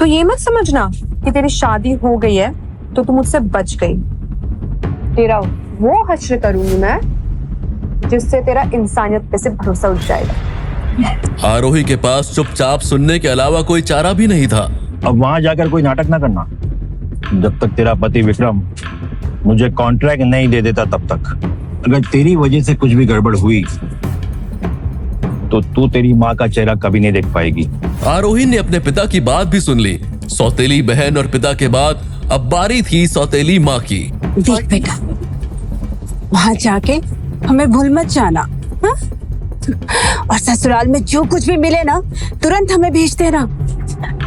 तो ये मत समझना कि तेरी शादी हो गई है तो तू मुझसे बच गई। तेरा वो हश्र करूंगी मैं जिससे तेरा इंसानियत पे से भरोसा उठ जाएगा। आरोही के पास चुपचाप सुनने के अलावा कोई चारा भी नहीं था। अब वहां जाकर कोई नाटक ना करना। जब तक तेरा पति विक्रम मुझे कॉन्ट्रैक्ट नहीं दे देता तब तक। अगर तेरी वजह से कुछ भी गड़बड़ हुई तो तू तेरी माँ का चेहरा कभी नहीं देख पाएगी। आरोही ने अपने पिता की बात भी सुन ली। सौतेली बहन और पिता के बाद अब बारी थी सौतेली माँ की। देख बेटा, वहां जाके हमें भूल मत जाना, हाँ? और ससुराल में जो कुछ भी मिले ना तुरंत हमें भेज देना,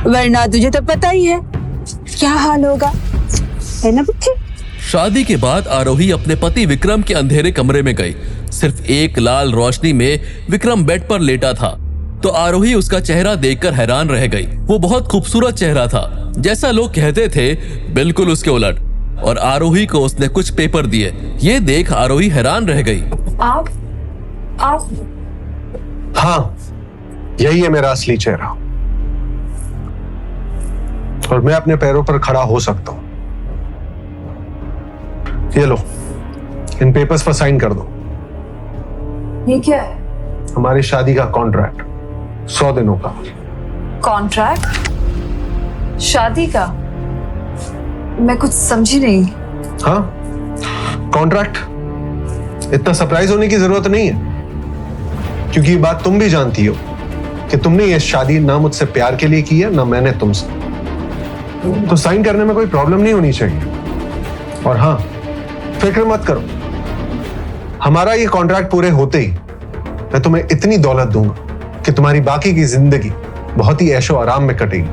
वरना तुझे तो पता ही है क्या हाल होगा, है ना बच्चे? शादी के बाद आरोही अपने पति विक्रम के अंधेरे कमरे में गई। सिर्फ एक लाल रोशनी में विक्रम बेड पर लेटा था तो आरोही उसका चेहरा देखकर हैरान रह गई। वो बहुत खूबसूरत चेहरा था, जैसा लोग कहते थे, बिल्कुल उसके उलट। और आरोही को उसने कुछ पेपर दिए। ये देख आरोही हैरान रह गई। आप हाँ, यही है मेरा असली चेहरा और मैं अपने पैरों पर खड़ा हो सकता हूं। ये लो, इन पेपर्स पर साइन कर दो। ये क्या है? हमारी शादी का कॉन्ट्रैक्ट, 100 दिनों का। कॉन्ट्रैक्ट? शादी का? मैं कुछ समझी नहीं। हाँ, कॉन्ट्रैक्ट। इतना सरप्राइज होने की जरूरत नहीं है, क्योंकि ये बात तुम भी जानती हो कि तुमने ये शादी ना मुझसे प्यार के लिए की है, ना मैंने तुमसे। तो साइन करने में कोई प्रॉब्लम नहीं होनी चाहिए। और हाँ, फिक्र मत करो, हमारा ये कॉन्ट्रैक्ट पूरे होते ही मैं तुम्हें इतनी दौलत दूंगा कि तुम्हारी बाकी की जिंदगी बहुत ही ऐशो आराम में कटेगी।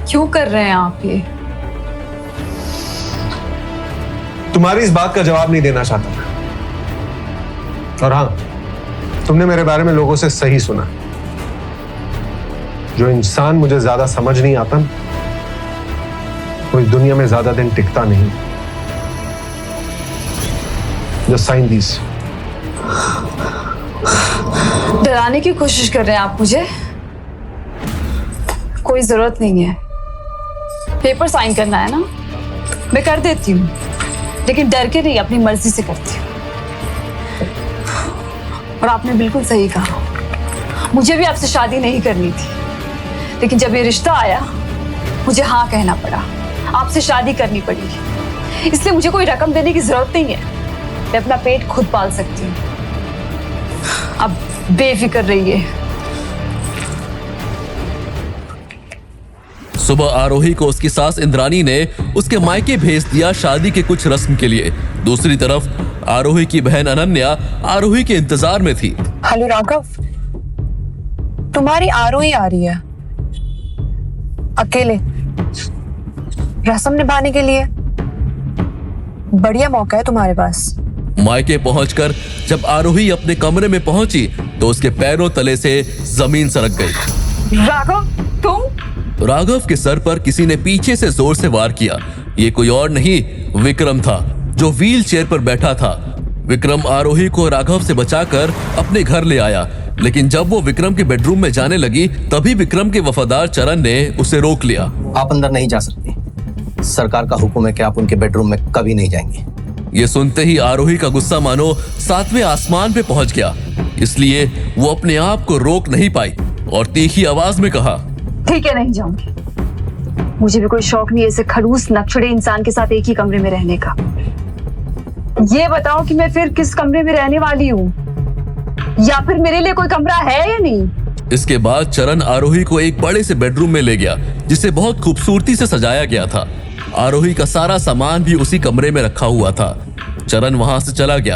क्यों कर रहे हैं आप ये? तुम्हारी इस बात का जवाब नहीं देना चाहता मैं। और हाँ, तुमने मेरे बारे में लोगों से सही सुना। जो इंसान मुझे ज्यादा समझ नहीं आता वो इस दुनिया में ज्यादा दिन टिकता नहीं। Just sign these. डराने की कोशिश कर रहे हैं आप मुझे? कोई जरूरत नहीं है। पेपर साइन करना है ना, मैं कर देती हूँ, लेकिन डर के नहीं, अपनी मर्जी से करती हूँ। और आपने बिल्कुल सही कहा, मुझे भी आपसे शादी नहीं करनी थी, लेकिन जब ये रिश्ता आया मुझे हाँ कहना पड़ा, आपसे शादी करनी पड़ी। इसलिए मुझे कोई रकम देने की जरूरत नहीं है, मैं अपना पेट खुद पाल सकती हूँ। अब बेफिक्र रहिए। सुबह आरोही को उसकी सास इंद्रानी ने उसके मायके भेज दिया शादी के कुछ रस्म के लिए। दूसरी तरफ आरोही की बहन अनन्या आरोही के इंतजार में थी। हेलो राघव, तुम्हारी आरोही आ रही है अकेले रस्म निभाने के लिए। बढ़िया मौका है तुम्हारे पास। मायके पहुंचकर जब आरोही अपने कमरे में पहुंची तो उसके पैरों तले से जमीन सरक गई। राघव, तुम? राघव के सर पर किसी ने पीछे से जोर से वार किया। ये कोई और नहीं, विक्रम था, जो व्हील चेयर पर बैठा था। विक्रम आरोही को राघव से बचाकर अपने घर ले आया, लेकिन जब वो विक्रम के बेडरूम में जाने लगी तभी विक्रम के वफादार चरण ने उसे रोक लिया। आप अंदर नहीं जा सकती, सरकार का हुक्म है कि आप उनके बेडरूम में कभी नहीं जाएंगे। ये सुनते ही आरोही का गुस्सा मानो 7वें आसमान पे पहुंच गया, इसलिए वो अपने आप को रोक नहीं पाई और तीखी आवाज में कहा, ठीक है, नहीं जाऊंगी। मुझे भी कोई शौक नहीं ऐसे खड़ूस नक्शड़े इंसान के साथ एक ही कमरे में रहने का। ये बताओ कि मैं फिर किस कमरे में रहने वाली हूँ, या फिर मेरे लिए कोई कमरा है या नहीं? इसके बाद चरण आरोही को एक बड़े से बेडरूम में ले गया, जिसे बहुत खूबसूरती से सजाया गया था। आरोही का सारा सामान भी उसी कमरे में रखा हुआ था। चरण वहां से चला गया।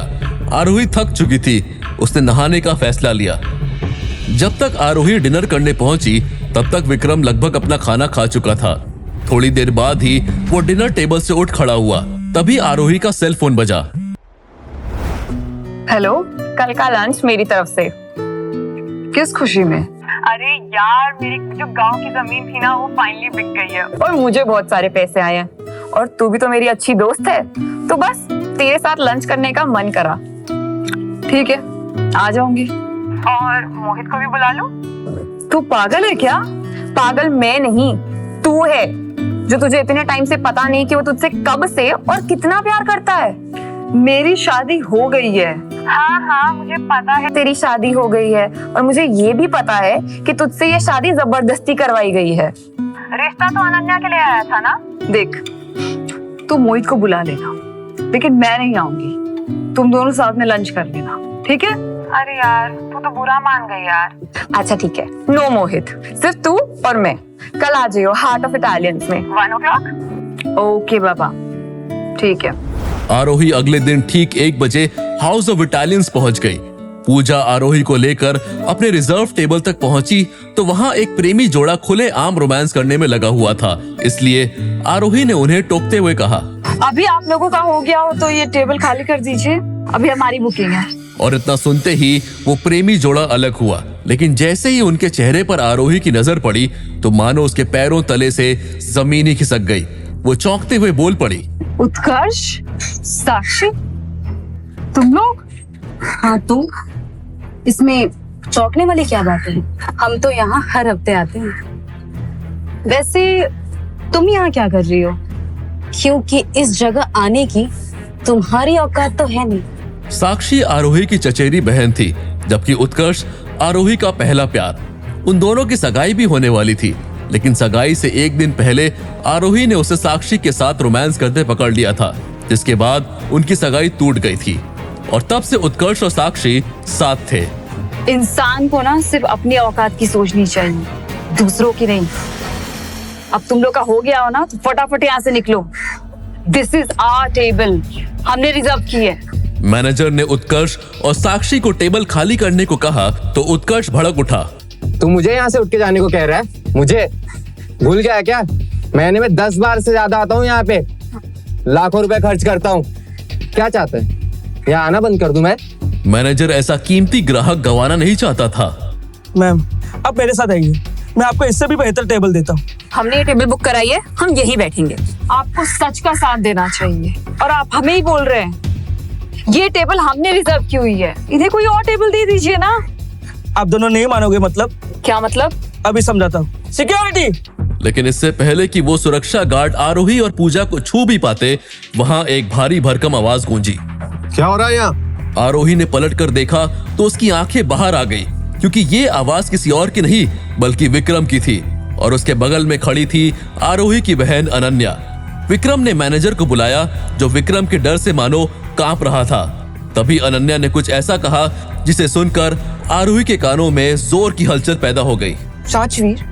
आरोही थक चुकी थी, उसने नहाने का फैसला लिया। जब तक आरोही डिनर करने पहुंची तब तक विक्रम लगभग अपना खाना खा चुका था। थोड़ी देर बाद ही वो डिनर टेबल से उठ खड़ा हुआ। तभी आरोही का सेल फोन बजा। हेलो, कल का लंच मेरी तरफ से। किस खुशी में? अरे यार, मेरी जो गांव की जमीन थी ना, वो फाइनली बिक गई है और मुझे बहुत सारे पैसे आए हैं, और तू भी तो मेरी अच्छी दोस्त है, तो बस तेरे साथ लंच करने का मन करा। ठीक है, आ जाऊंगी। और मोहित को भी बुला लो। तू पागल है क्या? पागल मैं नहीं, तू है जो तुझे इतने टाइम से पता नहीं कि वो तुझसे कब से और कितना प्यार करता है। मेरी शादी हो गई है। हाँ हाँ मुझे पता है तेरी शादी हो गई है, और मुझे ये भी पता है कि तुझसे ये शादी जबरदस्ती करवाई गई है। रिश्ता तो अनन्या के लिए आया था ना। देख, तू मोहित को बुला लेना, लेकिन मैं नहीं आऊंगी। तुम दोनों साथ में लंच कर लेना, ठीक है? अरे यार तू तो बुरा मान गई यार। अच्छा ठीक है, नो मोहित, सिर्फ तू और मैं। कल आ जाइयो हार्ट ऑफ इटालियंस में 1 o'clock। ओके बाबा, ठीक है। आरोही अगले दिन ठीक 1 बजे हाउस ऑफ इटालियंस पहुंच गई। पूजा आरोही को लेकर अपने रिजर्व टेबल तक पहुंची तो वहां एक प्रेमी जोड़ा खुले आम रोमांस करने में लगा हुआ था, इसलिए आरोही ने उन्हें टोकते हुए कहा, अभी आप लोगों का हो गया हो तो ये टेबल खाली कर दीजिए, अभी हमारी बुकिंग है। और इतना सुनते ही वो प्रेमी जोड़ा अलग हुआ। लेकिन जैसे ही उनके चेहरे पर आरोही की नजर पड़ी तो मानो उसके पैरों तले से जमीन ही खिसक गई। वो चौंकते हुए बोल पड़ी, उत्कर्ष, साक्षी, तुम लोग? हाँ तुम, इसमें चौंकने वाली क्या बात है? हम तो यहाँ हर हफ्ते आते हैं। वैसे तुम यहाँ क्या कर रही हो? क्योंकि इस जगह आने की तुम्हारी औकात तो है नहीं। साक्षी आरोही की चचेरी बहन थी, जबकि उत्कर्ष आरोही का पहला प्यार। उन दोनों की सगाई भी होने वाली थी, लेकिन सगाई से 1 दिन पहले आरोही ने उसे साक्षी के साथ रोमांस करते पकड़ लिया था, जिसके बाद उनकी सगाई टूट गई थी और तब से उत्कर्ष और साक्षी साथ थे। इंसान को ना सिर्फ अपनी औकात की सोचनी चाहिए, दूसरों की नहीं। अब तुम लोग का हो गया हो ना तो फटाफट यहाँ से निकलो। दिस इज आवर टेबल, हमने रिजर्व की है। मैनेजर ने उत्कर्ष और साक्षी को टेबल खाली करने को कहा तो उत्कर्ष भड़क उठा। तू मुझे यहाँ से उठ के जाने को कह रहा है? मुझे भूल गया है क्या? महीने में 10 बार से ज्यादा आता हूँ यहाँ पे, लाखों रुपए खर्च करता हूँ। क्या चाहते हैं, यहाँ आना बंद कर दूं मैं? मैनेजर ऐसा कीमती ग्राहक गंवाना नहीं चाहता था। मैम आप मेरे साथ आइए, मैं आपको इससे भी बेहतर टेबल देता हूँ। हमने ये टेबल बुक कराई है, हम यही बैठेंगे। आपको सच का साथ देना चाहिए और आप हमें ही बोल रहे हैं। ये टेबल हमने रिजर्व की हुई है, इन्हें कोई और टेबल दे दीजिए ना। आप दोनों नहीं मानोगे? मतलब क्या मतलब? अभी समझाता हूँ। सिक्योरिटी! लेकिन इससे पहले कि वो सुरक्षा गार्ड आरोही और पूजा को छू भी पाते, वहां एक भारी भरकम आवाज गूंजी। क्या हो रहा है यहाँ? आरोही ने पलट कर देखा तो उसकी आंखें बाहर आ गई, क्योंकि ये आवाज किसी और की नहीं बल्कि विक्रम की थी और उसके बगल में खड़ी थी आरोही की बहन अनन्या। विक्रम ने मैनेजर को बुलाया, जो विक्रम के डर से मानो कांप रहा था। तभी अनन्या ने कुछ ऐसा कहा जिसे सुनकर आरोही के कानों में जोर की हलचल पैदा हो गई। राजवीर,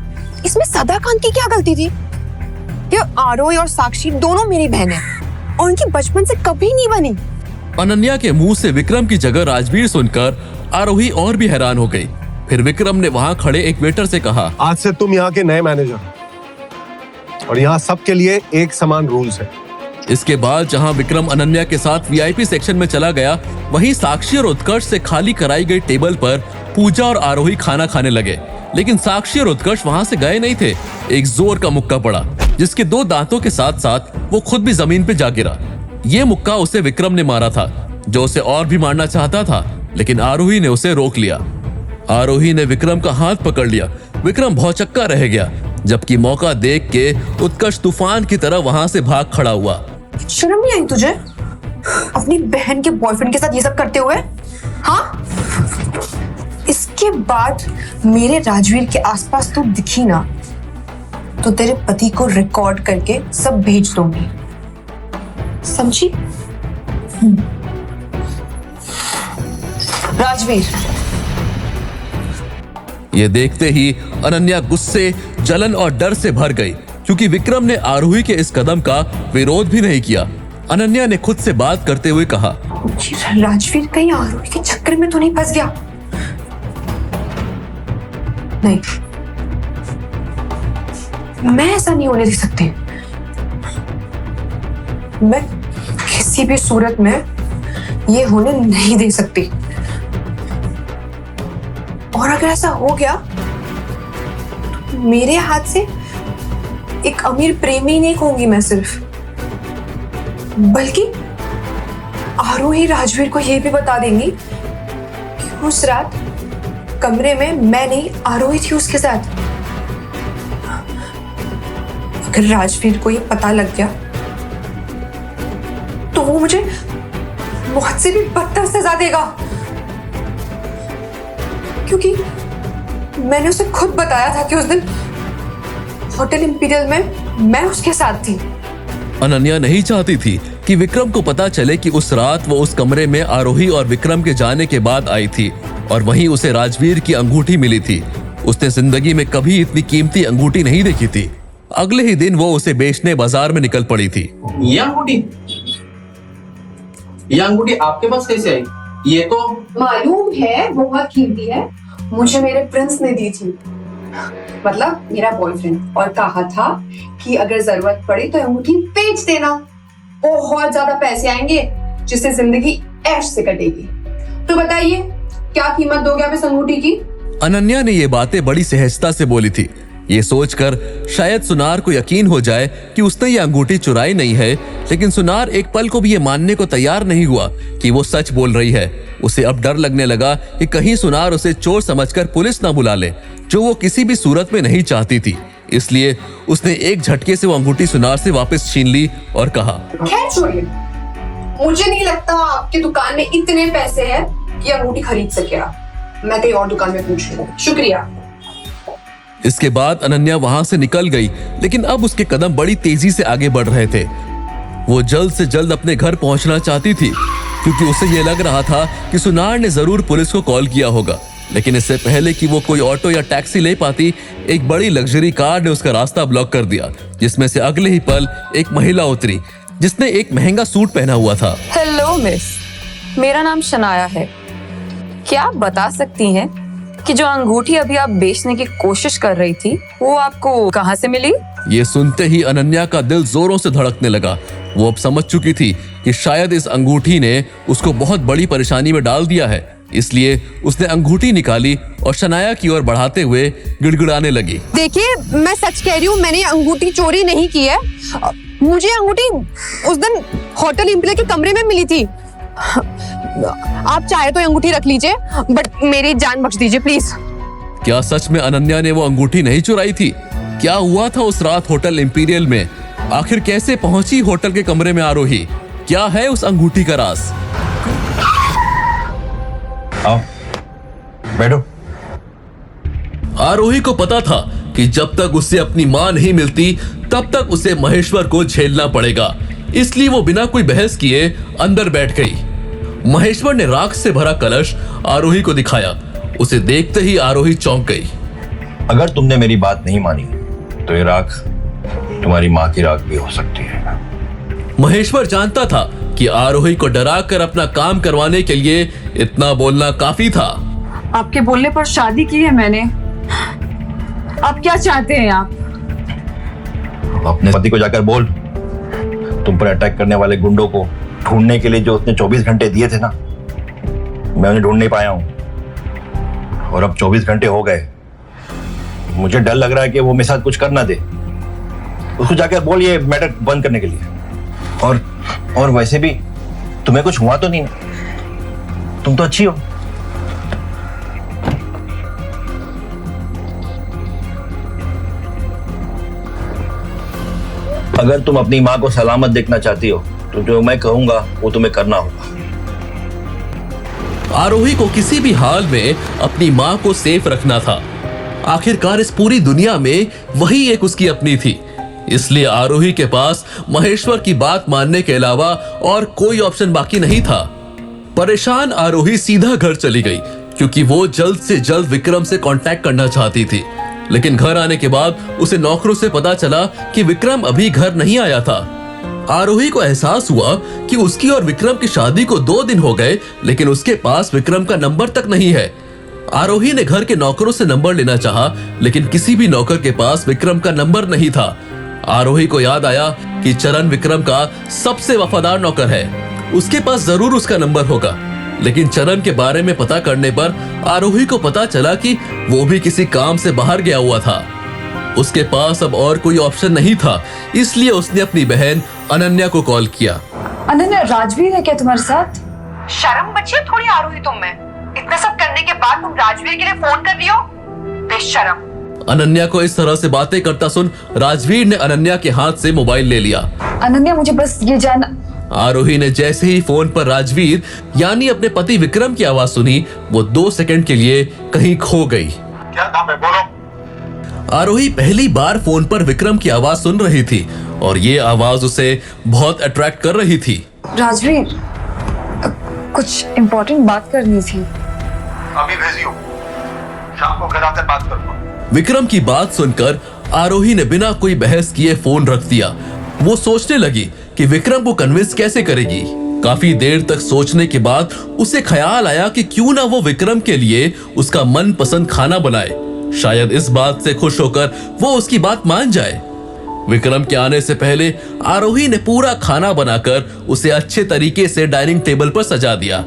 इसमें सदाकांत की क्या गलती थी? ये आरोही और साक्षी दोनों मेरी बहन हैं और उनकी बचपन से कभी नहीं बनी। अनन्या के मुंह से विक्रम की जगह राजवीर सुनकर आरोही और भी हैरान हो गई। फिर विक्रम ने वहां खड़े एक वेटर से कहा, आज से तुम यहाँ के नए मैनेजर और यहाँ सबके लिए एक समान रूल्स है। इसके बाद जहां विक्रम अनन्या के साथ वीआईपी सेक्शन में चला गया, वहीं साक्षी और उत्कर्ष से खाली कराई गई टेबल पर पूजा और आरोही खाना खाने लगे। लेकिन साक्षी और उत्कर्ष वहां से गए नहीं थे। एक जोर का मुक्का पड़ा, जिसके 2 दांतों के साथ साथ वो खुद भी जमीन पे जा गिरा। ये मुक्का उसे विक्रम ने मारा था, जो उसे और भी मारना चाहता था, लेकिन आरोही ने उसे रोक लिया। आरोही ने विक्रम का हाथ पकड़ लिया। विक्रम भौचक्का रह गया, जबकि मौका देख के उत्कर्ष तूफान की तरह वहां से भाग खड़ा हुआ। शर्म नहीं आई तुझे अपनी बहन के बॉयफ्रेंड के साथ ये सब करते हुए? हाँ, इसके बाद मेरे राजवीर के आसपास तू दिखी ना तो तेरे पति को रिकॉर्ड करके सब भेज दूंगी, समझी? राजवीर। ये देखते ही अनन्या गुस्से, जलन और डर से भर गई, क्योंकि विक्रम ने आरोही के इस कदम का विरोध भी नहीं किया। अनन्या ने खुद से बात करते हुए कहा, राजवीर कहीं आरोही के चक्कर में तो नहीं फंस गया? नहीं, मैं ऐसा नहीं होने दे सकती। मैं किसी भी सूरत में ये होने नहीं दे सकती। और अगर ऐसा हो गया तो मेरे हाथ से एक अमीर प्रेमी नहीं कहूंगी मैं सिर्फ, बल्कि आरोही राजवीर को यह भी बता देंगी कि उस रात कमरे में मैं नहीं आरोही थी उसके साथ। अगर राजवीर को ये पता लग गया तो वो मुझे बहुत से भी बदतर सजा देगा, क्योंकि मैंने उसे खुद बताया था कि उस दिन होटल इंपीरियल में मैं उसके साथ थी। अनन्या नहीं चाहती थी कि विक्रम को पता चले कि उस रात वो उस कमरे में आरोही और विक्रम के जाने के बाद आई थी और वहीं उसे राजवीर की अंगूठी मिली थी। उसने जिंदगी में कभी इतनी कीमती अंगूठी नहीं देखी थी। अगले ही दिन वो उसे बेचने बाजार में निकल पड़ी थी। ये अंगूठी आपके पास कैसे आई? ये तो मालूम है बहुत कीमती है, मुझे मेरे प्रिंस ने दी थी, मतलब मेरा बॉयफ्रेंड, और कहा था कि अगर जरूरत पड़े तो अंगूठी बेच देना, बहुत ज्यादा पैसे आएंगे जिससे जिंदगी ऐश से कटेगी। तो बताइए क्या कीमत दोगे आप इस अंगूठी की? अनन्या ने ये बातें बड़ी सहजता से बोली थी। ये सोचकर शायद सुनार को यकीन हो जाए कि उसने ये अंगूठी चुराई नहीं है, लेकिन सुनार एक पल को भी ये मानने को तैयार नहीं हुआ कि वो सच बोल रही है। उसे अब डर लगने लगा कि कहीं सुनार उसे चोर समझकर पुलिस ना बुला ले, जो वो किसी भी सूरत में नहीं चाहती थी। इसलिए उसने एक झटके से वो अंगूठी सुनार से वापस छीन ली और कहा, खैर छोड़िए, मुझे नहीं लगता आपकी दुकान में इतने पैसे हैं कि अंगूठी खरीद सके आप। मैं कहीं और दुकान में पूछ लूं। शुक्रिया। इसके बाद अनन्या वहां से निकल गई, लेकिन अब उसके कदम बड़ी तेजी से आगे बढ़ रहे थे। वो जल्द से जल्द अपने घर पहुंचना चाहती थी, क्योंकि उसे ये लग रहा था कि सुनार ने जरूर पुलिस को कॉल किया होगा। लेकिन इससे पहले कि वो कोई ऑटो या टैक्सी ले पाती, एक बड़ी लग्जरी कार ने उसका रास्ता ब्लॉक कर दिया, जिसमें से अगले ही पल एक महिला उतरी जिसने एक महंगा सूट पहना हुआ था। हेलो मिस, मेरा नाम शनाया है। क्या आप बता सकती हैं कि जो अंगूठी अभी आप बेचने की कोशिश कर रही थी वो आपको कहाँ से मिली? ये सुनते ही अनन्या का दिल जोरों से धड़कने लगा। वो अब समझ चुकी थी कि शायद इस अंगूठी ने उसको बहुत बड़ी परेशानी में डाल दिया है। इसलिए उसने अंगूठी निकाली और शनाया की ओर बढ़ाते हुए गिड़गिड़ाने लगी। देखिए, मैं सच कह रही हूँ, मैंने अंगूठी चोरी नहीं की है। मुझे अंगूठी उस दिन होटल इंपीरियल के कमरे में मिली थी। आप चाहे तो अंगूठी रख लीजिए, बट मेरी जान बख्श दीजिए प्लीज। क्या सच में अनन्या ने वो अंगूठी नहीं चुराई थी? क्या हुआ था उस रात होटल इंपीरियल में? आखिर कैसे पहुंची होटल के कमरे में आरोही? क्या है उस अंगूठी का राज? आओ बैठो। आरोही को पता था कि जब तक उसे अपनी मां नहीं मिलती तब तक उसे महेश्वर को झेलना पड़ेगा। इसलिए वो बिना कोई बहस किए अंदर बैठ गई। महेश्वर ने राख से भरा कलश आरोही को दिखाया। उसे देखते ही आरोही चौंक गई। अगर तुमने मेरी बात नहीं मानी तो ये राख तुम्हारी माँ की राख भी हो सकती है। महेश्वर जानता था कि आरोही को डराकर अपना काम करवाने के लिए इतना बोलना काफी था। आपके बोलने पर शादी की है मैंने। आप क्या चाहते हैं? आप अपने पति को जाकर बोल, तुम पर अटैक करने वाले गुंडों को ढूंढने के लिए जो उसने 24 घंटे दिए थे ना, मैं उन्हें ढूंढ नहीं पाया हूं। और अब 24 घंटे हो गए। मुझे डर लग रहा है कि वो मेरे साथ कुछ कर ना दे। उसको जाकर बोल ये मैटर बंद करने के लिए। और वैसे भी तुम्हें कुछ हुआ तो नहीं ना? तुम तो अच्छी हो। अगर तुम अपनी माँ को सलामत देखना चाहती हो तो जो मैं कहूंगा वो तुम्हें करना होगा। आरोही को किसी भी हाल में अपनी माँ को सेफ रखना था। आखिरकार इस पूरी दुनिया में वही एक उसकी अपनी थी। इसलिए आरोही के पास महेश्वर की बात मानने के अलावा और कोई ऑप्शन बाकी नहीं था। परेशान आरोही सीधा घर चली गई, क्योंकि वो जल्द से जल्द विक्रम से कांटेक्ट करना चाहती थी। लेकिन घर आने के बाद उसे नौकरों से पता चला कि विक्रम अभी घर नहीं आया था। आरोही को एहसास हुआ कि उसकी और विक्रम की शादी को 2 दिन हो गए, लेकिन उसके पास विक्रम का नंबर तक नहीं है। आरोही ने घर के नौकरों से नंबर लेना चाहा, लेकिन किसी भी नौकर के पास विक्रम का नंबर नहीं था। आरोही को याद आया कि चरण विक्रम का सबसे वफादार नौकर है, उसके पास जरूर उसका नंबर होगा। लेकिन चरण के बारे में पता करने पर आरोही को पता चला कि वो भी किसी काम से बाहर गया हुआ था। उसके पास अब और कोई ऑप्शन नहीं था, इसलिए उसने अपनी बहन अनन्या को कॉल किया। अनन्या, राजवीर है क्या तुम्हारे साथ? शर्म बची है थोड़ी आरोही तुम में? इतना सब करने के बाद तुम राजवीर के लिए फोन कर लियो? बेशरम। अनन्या को इस तरह से बातें करता सुन राजवीर ने अनन्या के हाथ से मोबाइल ले लिया। अनन्या मुझे बस ये जानना। आरोही ने जैसे ही फोन पर राजवीर यानी अपने पति विक्रम की आवाज सुनी, वो 2 सेकंड के लिए कहीं खो गई। क्या काम है, बोलो। आरोही पहली बार फोन पर विक्रम की आवाज सुन रही थी और ये आवाज उसे बहुत अट्रैक्ट कर रही थी। राजवीर, कुछ इम्पोर्टेंट बात करनी थी। अभी भेजियो, शाम को घर आकर बात करूंगा। विक्रम की बात सुनकर आरोही ने बिना कोई बहस किए फोन रख दिया। वो सोचने लगी कि विक्रम को कन्विंस कैसे करेगी। काफी देर तक सोचने के बाद उसे ख्याल आया कि क्यों ना वो विक्रम के लिए उसका मनपसंद खाना बनाए। शायद इस बात से खुश होकर वो उसकी बात मान जाए। विक्रम के आने से पहले आरोही ने पूरा खाना बनाकर उसे अच्छे तरीके से डाइनिंग टेबल पर सजा दिया।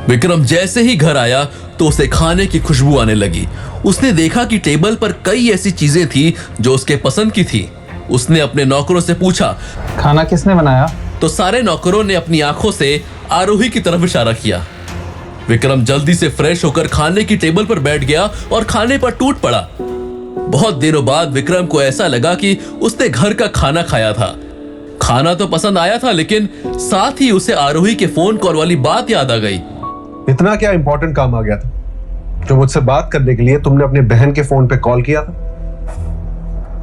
विक्रम जैसे ही घर आया तो उसे खाने की खुशबू आने लगी। उसने देखा कि टेबल पर कई ऐसी चीजें थी जो उसके पसंद की थी। उसने अपने नौकरों से पूछा, खाना किसने बनाया? तो सारे नौकरों ने अपनी आंखों से आरोही की तरफ इशारा किया। विक्रम जल्दी से फ्रेश होकर खाने की टेबल पर बैठ गया और खाने पर टूट पड़ा। बहुत दिनों बाद विक्रम को ऐसा लगा कि उसने घर का खाना खाया था। खाना तो पसंद आया था, लेकिन साथ ही उसे आरोही के फोन कॉल वाली बात याद आ गई। इतना क्या इंपॉर्टेंट काम आ गया था जो मुझसे बात करने के लिए तुमने अपने बहन के फोन पे कॉल किया था?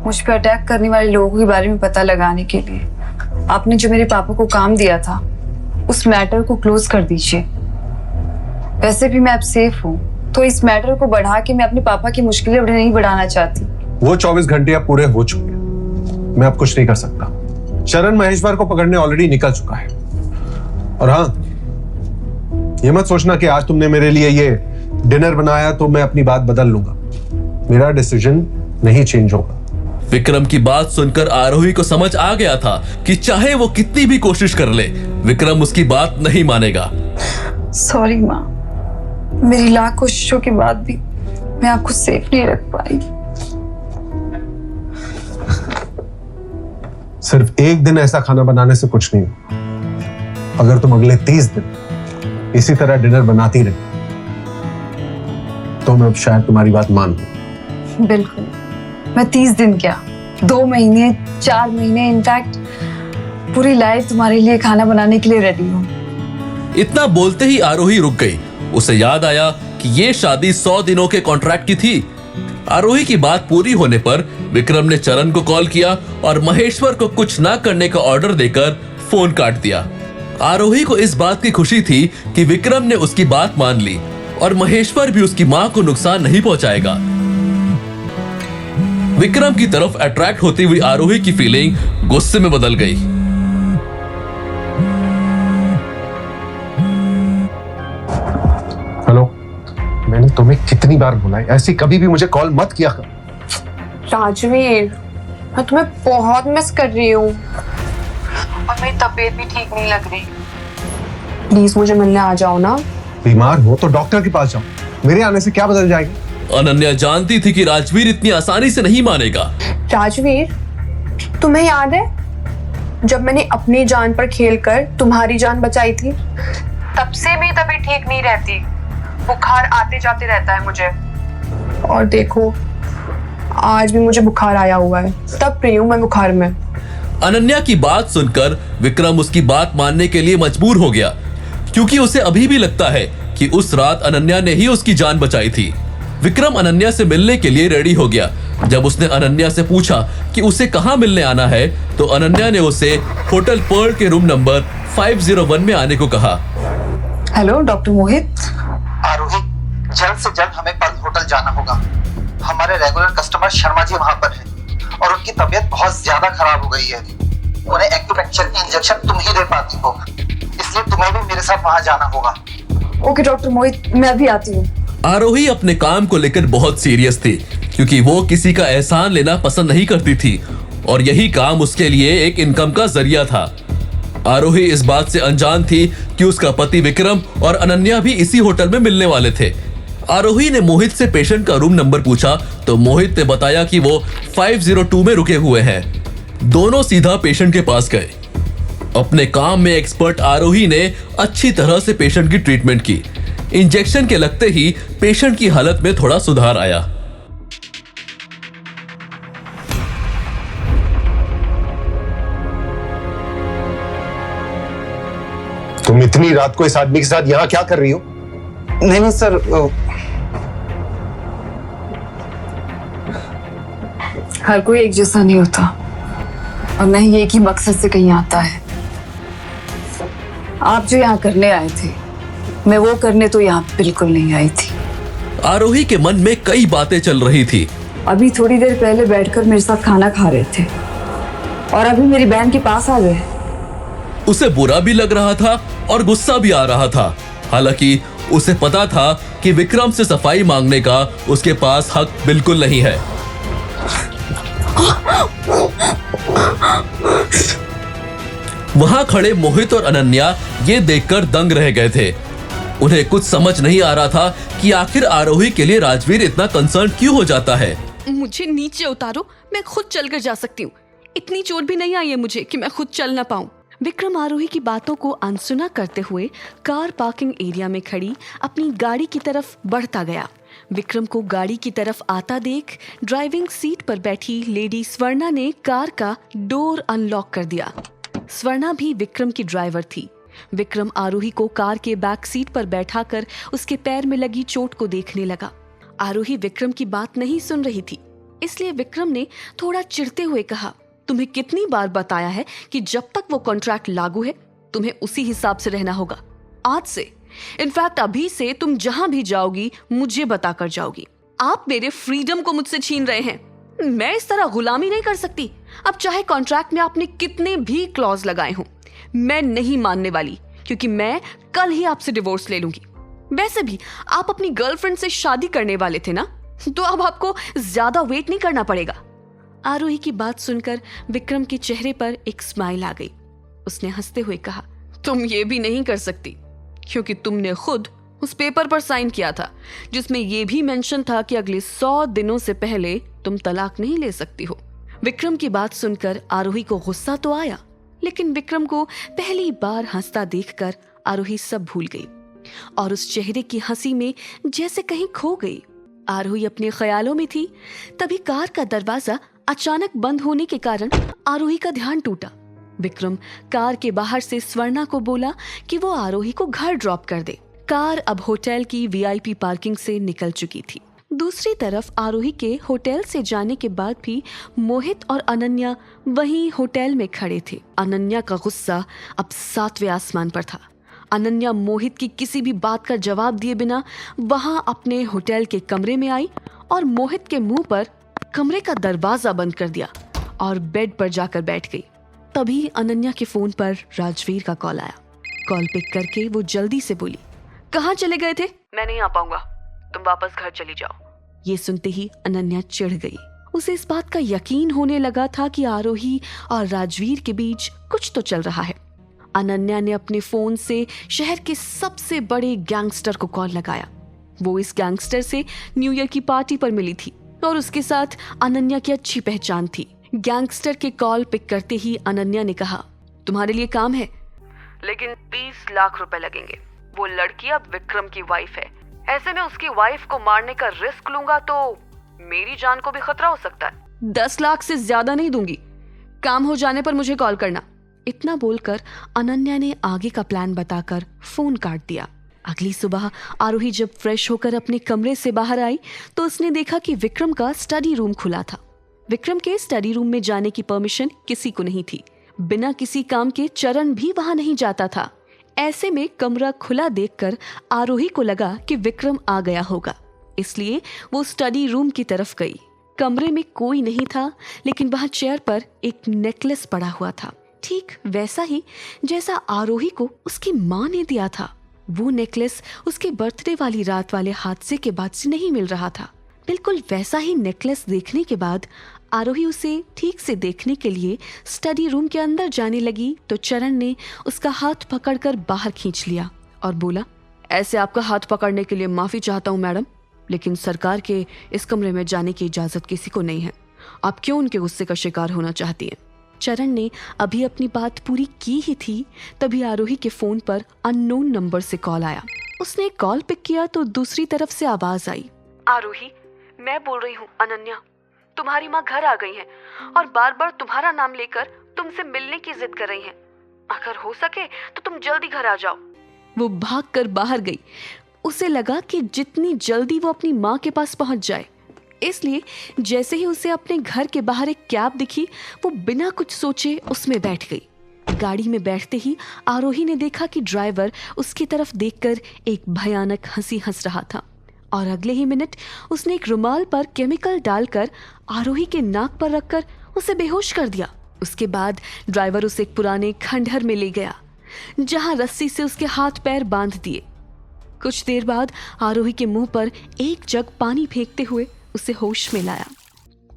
मुझ पर अटैक करने वाले लोगों के बारे में पता लगाने के लिए आपने जो मेरे पापा को काम दिया था, उस मैटर को क्लोज कर दीजिए। वैसे भी मैं अब सेफ हूँ, तो इस मैटर को बढ़ा के मैं अपने पापा की मुश्किलें और नहीं बढ़ाना चाहती। वो 24 घंटे अब पूरे हो चुके हैं। मैं अब कुछ नहीं कर सकता। चरण महेश्वर को पकड़ने ऑलरेडी निकल चुका है। और हाँ, ये मत सोचना कि आज तुमने मेरे लिए ये डिनर बनाया तो मैं अपनी बात बदल लूंगा। मेरा डिसीजन नहीं चेंज होगा। विक्रम की बात सुनकर आरोही को समझ आ गया था कि चाहे वो कितनी भी कोशिश कर ले, विक्रम उसकी बात नहीं मानेगा। सॉरी माँ, मेरी लाख कोशिशों के बाद भी मैं आपको सेफ नहीं रख पाई। सिर्फ एक दिन ऐसा खाना बनाने से कुछ नहीं। अगर तुम अगले 30 दिन इसी तरह डिनर बनाती रही तो मैं अब शायद तुम्हारी बात मान लूं। बिल्कुल, मैं 30 दिन क्या, 2 महीने, 4 महीने, इनफैक्ट पूरी लाइफ तुम्हारे लिए खाना बनाने के लिए रेडी हूँ। इतना बोलते ही आरोही रुक गई। उसे याद आया कि ये शादी 100 दिनों के कॉन्ट्रैक्ट की थी। आरोही की बात पूरी होने पर विक्रम ने चरण को कॉल किया और महेश्वर को कुछ ना करने का ऑर्डर देकर फोन काट दिया। आरोही को इस बात की खुशी थी कि विक्रम ने उसकी बात मान ली और महेश्वर भी उसकी मां को नुकसान नहीं पहुंचाएगा। विक्रम की तरफ अट्रैक्ट होती हुई आरोही की फीलिंग गुस्से में बदल गई। हेलो, मैंने तुम्हें कितनी बार बोला है ऐसी कभी भी मुझे कॉल मत किया कर। राजवीर, मैं तुम्हें बहुत मिस कर रही हूँ और मेरी तबीयत भी ठीक नहीं लग रही। प्लीज मुझे मिलने आ जाओ ना। बीमार हो तो डॉक्टर के पास जाओ। मेरे आने से क्या बदल जाएगा? अनन्या जानती थी कि राजवीर इतनी आसानी से नहीं मानेगा। राजवीर, तुम्हें याद है जब मैंने अपनी जान पर खेलकर तुम्हारी जान बचाई थी? तब से मेरी तबीयत ठीक नहीं रहती, बुखार आते जाते रहता है मुझे। और देखो, आज भी मुझे बुखार आया हुआ है, तब रही हूं मैं बुखार में। अनन्या की बात सुनकर विक्रम उसकी बात मानने के लिए मजबूर हो गया, क्योंकि उसे अभी भी लगता है कि उस रात अनन्या ने ही उसकी जान बचाई थी। विक्रम अनन्या से मिलने के लिए रेडी हो गया। जब उसने अनन्या से पूछा कि उसे कहां मिलने आना है, तो अनन्या ने उसे होटल पर्ल के रूम नंबर 501 में आने को कहा। हेलो डॉक्टर मोहित। आरोही, जल्द से जल्द हमें पर्ल होटल जाना होगा। हमारे रेगुलर कस्टमर शर्मा जी वहाँ पर हैं और उनकी तबीयत बहुत ज्यादा खराब हो गई है। उन्हें एक्यूपंक्चर की इंजेक्शन तुम ही दे पाती हो, इसलिए तुम्हें भी मेरे साथ वहाँ जाना होगा। ओके डॉक्टर मोहित, मैं अभी आती हूँ। आरोही अपने काम को लेकर बहुत सीरियस थी, क्योंकि वो किसी का एहसान लेना पसंद नहीं करती थी और यही काम उसके लिए एक इनकम का जरिया था। आरोही इस बात से अनजान थी कि उसका पति विक्रम और अनन्या भी इसी होटल में मिलने वाले थे। आरोही ने मोहित से पेशेंट का रूम नंबर पूछा तो मोहित ने बताया कि वो 502 में रुके हुए हैं। दोनों सीधा पेशेंट के पास गए। अपने काम में एक्सपर्ट आरोही ने अच्छी तरह से पेशेंट की ट्रीटमेंट की। इंजेक्शन के लगते ही पेशेंट की हालत में थोड़ा सुधार आया। तुम इतनी रात को इस आदमी के साथ यहां क्या कर रही हो? नहीं सर, हर कोई एक जैसा नहीं होता और न ही एक ही मकसद से कहीं आता है। आप जो यहाँ करने आए थे, मैं वो करने तो यहाँ बिल्कुल नहीं आई थी। आरोही के मन में कई बातें चल रही थी। अभी थोड़ी देर पहले बैठकर मेरे साथ खाना खा रहे थे और अभी मेरी बहन के पास आ गए। उसे बुरा भी लग रहा था और गुस्सा भी आ रहा था। हालांकि उसे पता था कि विक्रम से सफाई मांगने का उसके पास हक बिल्कुल नहीं है। वहां खड़े मोहित और अनन्या ये देखकर दंग रह गए थे। उन्हें कुछ समझ नहीं आ रहा था कि आखिर आरोही के लिए राजवीर इतना कंसर्न क्यों हो जाता है। मुझे नीचे उतारो, मैं खुद चलकर जा सकती हूँ। इतनी चोट भी नहीं आई है मुझे कि मैं खुद चल ना पाऊँ। विक्रम आरोही की बातों को अनसुना करते हुए कार पार्किंग एरिया में खड़ी अपनी गाड़ी की तरफ बढ़ता गया। विक्रम को गाड़ी की तरफ आता देख ड्राइविंग सीट पर बैठी लेडी स्वर्णा ने कार का डोर अनलॉक कर दिया। स्वर्णा भी विक्रम की ड्राइवर थी। विक्रम आरोही को कार के बैक सीट पर बैठाकर उसके पैर में लगी चोट को देखने लगा। आरोही विक्रम की बात नहीं सुन रही थी, इसलिए विक्रम ने थोड़ा चिढ़ते हुए कहा, तुम्हें कितनी बार बताया है कि जब तक वो कॉन्ट्रैक्ट लागू है तुम्हें उसी हिसाब से रहना होगा। आज से, इनफैक्ट अभी से तुम जहां भी जाओगी मुझे बताकर जाओगी। आप मेरे फ्रीडम को मुझसे छीन रहे हैं। मैं इस तरह गुलामी नहीं कर सकती। अब चाहे कॉन्ट्रैक्ट में आपने कितने भी क्लॉज लगाए हों, मैं नहीं मानने वाली, क्योंकि मैं कल ही आपसे डिवोर्स ले लूंगी। वैसे भी आप अपनी गर्लफ्रेंड से शादी करने वाले थे ना, तो अब आपको ज्यादा वेट नहीं करना पड़ेगा। आरोही की बात सुनकर विक्रम के चेहरे पर एक स्माइल आ गई। उसने हंसते हुए कहा, तुम ये भी नहीं कर सकती, क्योंकि तुमने खुद उस पेपर पर साइन किया था जिसमें यह भी मेंशन था कि अगले 100 दिनों से पहले तुम तलाक नहीं ले सकती हो। विक्रम की बात सुनकर आरोही को गुस्सा तो आया, लेकिन विक्रम को पहली बार हंसता देखकर आरोही सब भूल गई और उस चेहरे की हंसी में जैसे कहीं खो गई। आरोही अपने ख्यालों में थी, तभी कार का दरवाजा अचानक बंद होने के कारण आरोही का ध्यान टूटा। विक्रम कार के बाहर से स्वर्णा को बोला कि वो आरोही को घर ड्रॉप कर दे। कार अब होटल की वीआईपी पार्किंग से निकल चुकी थी। दूसरी तरफ आरोही के होटल से जाने के बाद भी मोहित और अनन्या वहीं होटल में खड़े थे। अनन्या का गुस्सा अब 7वें आसमान पर था। अनन्या मोहित की किसी भी बात का जवाब दिए बिना वहां अपने होटल के कमरे में आई और मोहित के मुंह पर कमरे का दरवाजा बंद कर दिया और बेड पर जाकर बैठ गई। तभी अनन्या के फोन पर राजवीर का कॉल आया। कॉल पिक करके वो जल्दी से बोली, कहाँ चले गए थे? मैं नहीं आ पाऊंगा, तुम वापस घर चली जाओ। ये सुनते ही अनन्या चिढ़ गई। उसे इस बात का यकीन होने लगा था कि आरोही और राजवीर के बीच कुछ तो चल रहा है। अनन्या ने अपने फोन से शहर के सबसे बड़े गैंगस्टर को कॉल लगाया। वो इस गैंगस्टर से न्यू ईयर की पार्टी पर मिली थी और उसके साथ अनन्या की अच्छी पहचान थी। गैंगस्टर के कॉल पिक करते ही अनन्या ने कहा, तुम्हारे लिए काम है, लेकिन 20 लाख रुपए लगेंगे। वो लड़की अब विक्रम की वाइफ है। ऐसे में उसकी वाइफ को मारने का रिस्क लूंगा तो मेरी जान को भी खतरा हो सकता है। 10 लाख से ज्यादा नहीं दूंगी। काम हो जाने पर मुझे कॉल करना। इतना बोलकर अनन्या ने आगे का प्लान बताकर फोन काट दिया। अगली सुबह आरोही जब फ्रेश होकर अपने कमरे से बाहर आई तो उसने देखा कि विक्रम का स्टडी रूम खुला था। विक्रम के स्टडी रूम में जाने की परमिशन किसी को नहीं थी। बिना किसी काम के चरण भी वहां नहीं जाता था। ऐसे में कमरा खुला देखकर आरोही को लगा कि विक्रम आ गया होगा, इसलिए वो स्टडी रूम की तरफ गई। कमरे में कोई नहीं था, लेकिन वहां चेयर पर एक नेकलेस पड़ा हुआ था, ठीक वैसा ही जैसा आरोही को उसकी माँ ने दिया था। वो नेकलेस उसके बर्थडे वाली रात वाले हादसे के बाद से नहीं मिल रहा था। बिल्कुल वैसा ही नेकलेस देखने के बाद आरोही उसे ठीक से देखने के लिए स्टडी रूम के अंदर जाने लगी तो चरण ने उसका हाथ पकड़कर बाहर खींच लिया और बोला, ऐसे आपका हाथ पकड़ने के लिए माफी चाहता हूँ मैडम, लेकिन सरकार के इस कमरे में जाने की इजाजत किसी को नहीं है। आप क्यों उनके गुस्से का शिकार होना चाहती हैं? चरण ने अभी अपनी बात पूरी की ही थी, तभी आरोही के फोन पर अननोन नंबर से कॉल आया। उसने कॉल पिक किया तो दूसरी तरफ से आवाज आई, आरोही, मैं बोल रही हूँ अनन्या। तुम्हारी माँ घर आ गई है और बार बार तुम्हारा नाम लेकर तुमसे मिलने की जिद कर रही हैं। अगर हो सके तो तुम जल्दी घर आ जाओ। वो भागकर बाहर गई। उसे लगा कि जितनी जल्दी वो अपनी माँ के पास पहुंच जाए, इसलिए जैसे ही उसे अपने घर के बाहर एक कैब दिखी, वो बिना कुछ सोचे उसमें बैठ गई। गाड़ी में बैठते ही आरोही ने देखा कि ड्राइवर उसकी तरफ देखकर एक भयानक हंसी हंस रहा था और अगले ही मिनट उसने एक रुमाल पर केमिकल डालकर आरोही के नाक पर रखकर उसे बेहोश कर दिया। उसके बाद ड्राइवर उसे एक पुराने खंडहर में ले गया, जहां रस्सी से उसके हाथ पैर बांध दिए। कुछ देर बाद आरोही के मुंह पर एक जग पानी फेंकते हुए उसे होश में लाया।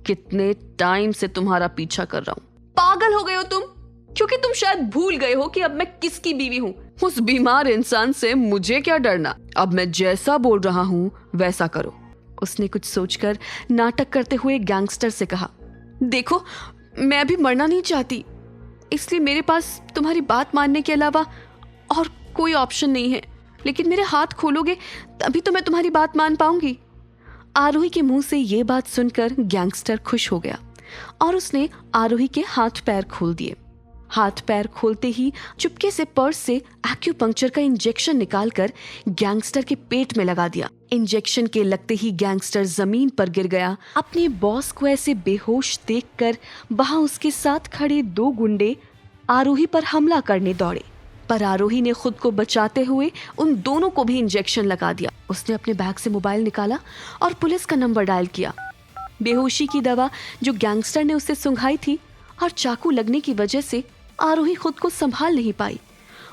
कितने टाइम से तुम्हारा पीछा कर रहा हूं। पागल हो गए हो तुम? क्योंकि तुम शायद भूल गए हो कि अब मैं किसकी बीवी हूँ। उस बीमार इंसान से मुझे क्या डरना। अब मैं जैसा बोल रहा हूँ वैसा करो। उसने कुछ सोचकर नाटक करते हुए गैंगस्टर से कहा, देखो, मैं अभी मरना नहीं चाहती, इसलिए मेरे पास तुम्हारी बात मानने के अलावा और कोई ऑप्शन नहीं है। लेकिन मेरे हाथ खोलोगे तभी तो मैं तुम्हारी बात मान पाऊंगी। आरोही के मुंह से ये बात सुनकर गैंगस्टर खुश हो गया और उसने आरोही के हाथ पैर खोल दिए। हाथ पैर खोलते ही चुपके से पर्स से एक्यूपंक्चर का इंजेक्शन निकालकर गैंगस्टर के पेट में लगा दिया। इंजेक्शन के लगते ही गैंगस्टर जमीन पर गिर गया। अपने बॉस को ऐसे बेहोश देखकर वहां उसके साथ खड़े 2 गुंडे आरोही पर हमला करने दौड़े, पर आरोही ने खुद को बचाते हुए उन दोनों को भी इंजेक्शन लगा दिया। उसने अपने बैग से मोबाइल निकाला और पुलिस का नंबर डायल किया। बेहोशी की दवा जो गैंगस्टर ने उसे सुंघाई थी और चाकू लगने की वजह से आरोही खुद को संभाल नहीं पाई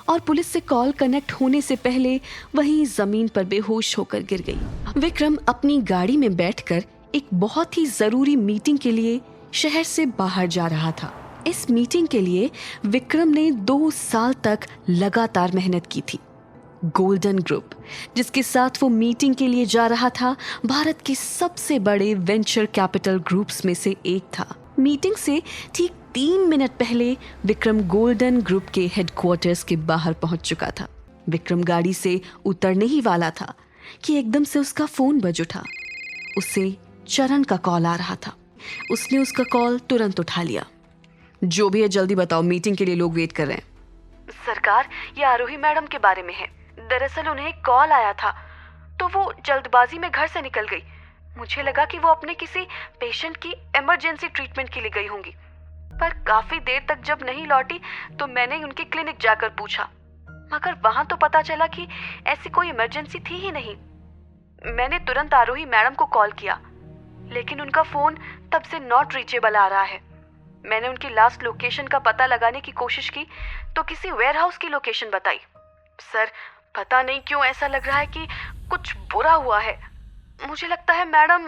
और पुलिस से कॉल कनेक्ट होने से पहले वहीं जमीन पर बेहोश होकर गिर गई। विक्रम अपनी गाड़ी में बैठकर एक बहुत ही जरूरी मीटिंग के लिए शहर से बाहर जा रहा था। इस मीटिंग के लिए विक्रम ने 2 साल तक लगातार मेहनत की थी। गोल्डन ग्रुप, जिसके साथ वो मीटिंग के लिए जा रहा था, भारत के सबसे बड़े वेंचर कैपिटल ग्रुप्स में से एक था। मीटिंग से ठीक 3 मिनट पहले विक्रम गोल्डन ग्रुप के हेडक्वार्टर्स के बाहर पहुंच चुका था। विक्रम गाड़ी से उतरने ही वाला था कि एकदम से उसका फोन बज उठा। उसे चरण का कॉल आ रहा था। उसने उसका कॉल तुरंत उठा लिया। जो भी है जल्दी बताओ, मीटिंग के लिए लोग वेट कर रहे हैं। सरकार, ये आरोही मैडम के बारे में है। दरअसल उन्हें एक कॉल आया था तो वो जल्दबाजी में घर से निकल गई। मुझे लगा कि वो अपने किसी पेशेंट की इमरजेंसी ट्रीटमेंट के लिए गई होंगी, पर काफी देर तक जब नहीं लौटी तो मैंने उनके क्लिनिक जाकर पूछा, मगर वहां तो पता चला कि ऐसी कोई इमरजेंसी थी ही नहीं। मैंने तुरंत आरोही मैडम को कॉल किया, लेकिन उनका फोन तब से नॉट रीचेबल आ रहा है। मैंने उनकी लास्ट लोकेशन का पता लगाने की कोशिश की तो किसी वेयरहाउस की लोकेशन बताई। सर, पता नहीं क्यों ऐसा लग रहा है कि कुछ बुरा हुआ है। मुझे लगता है मैडम।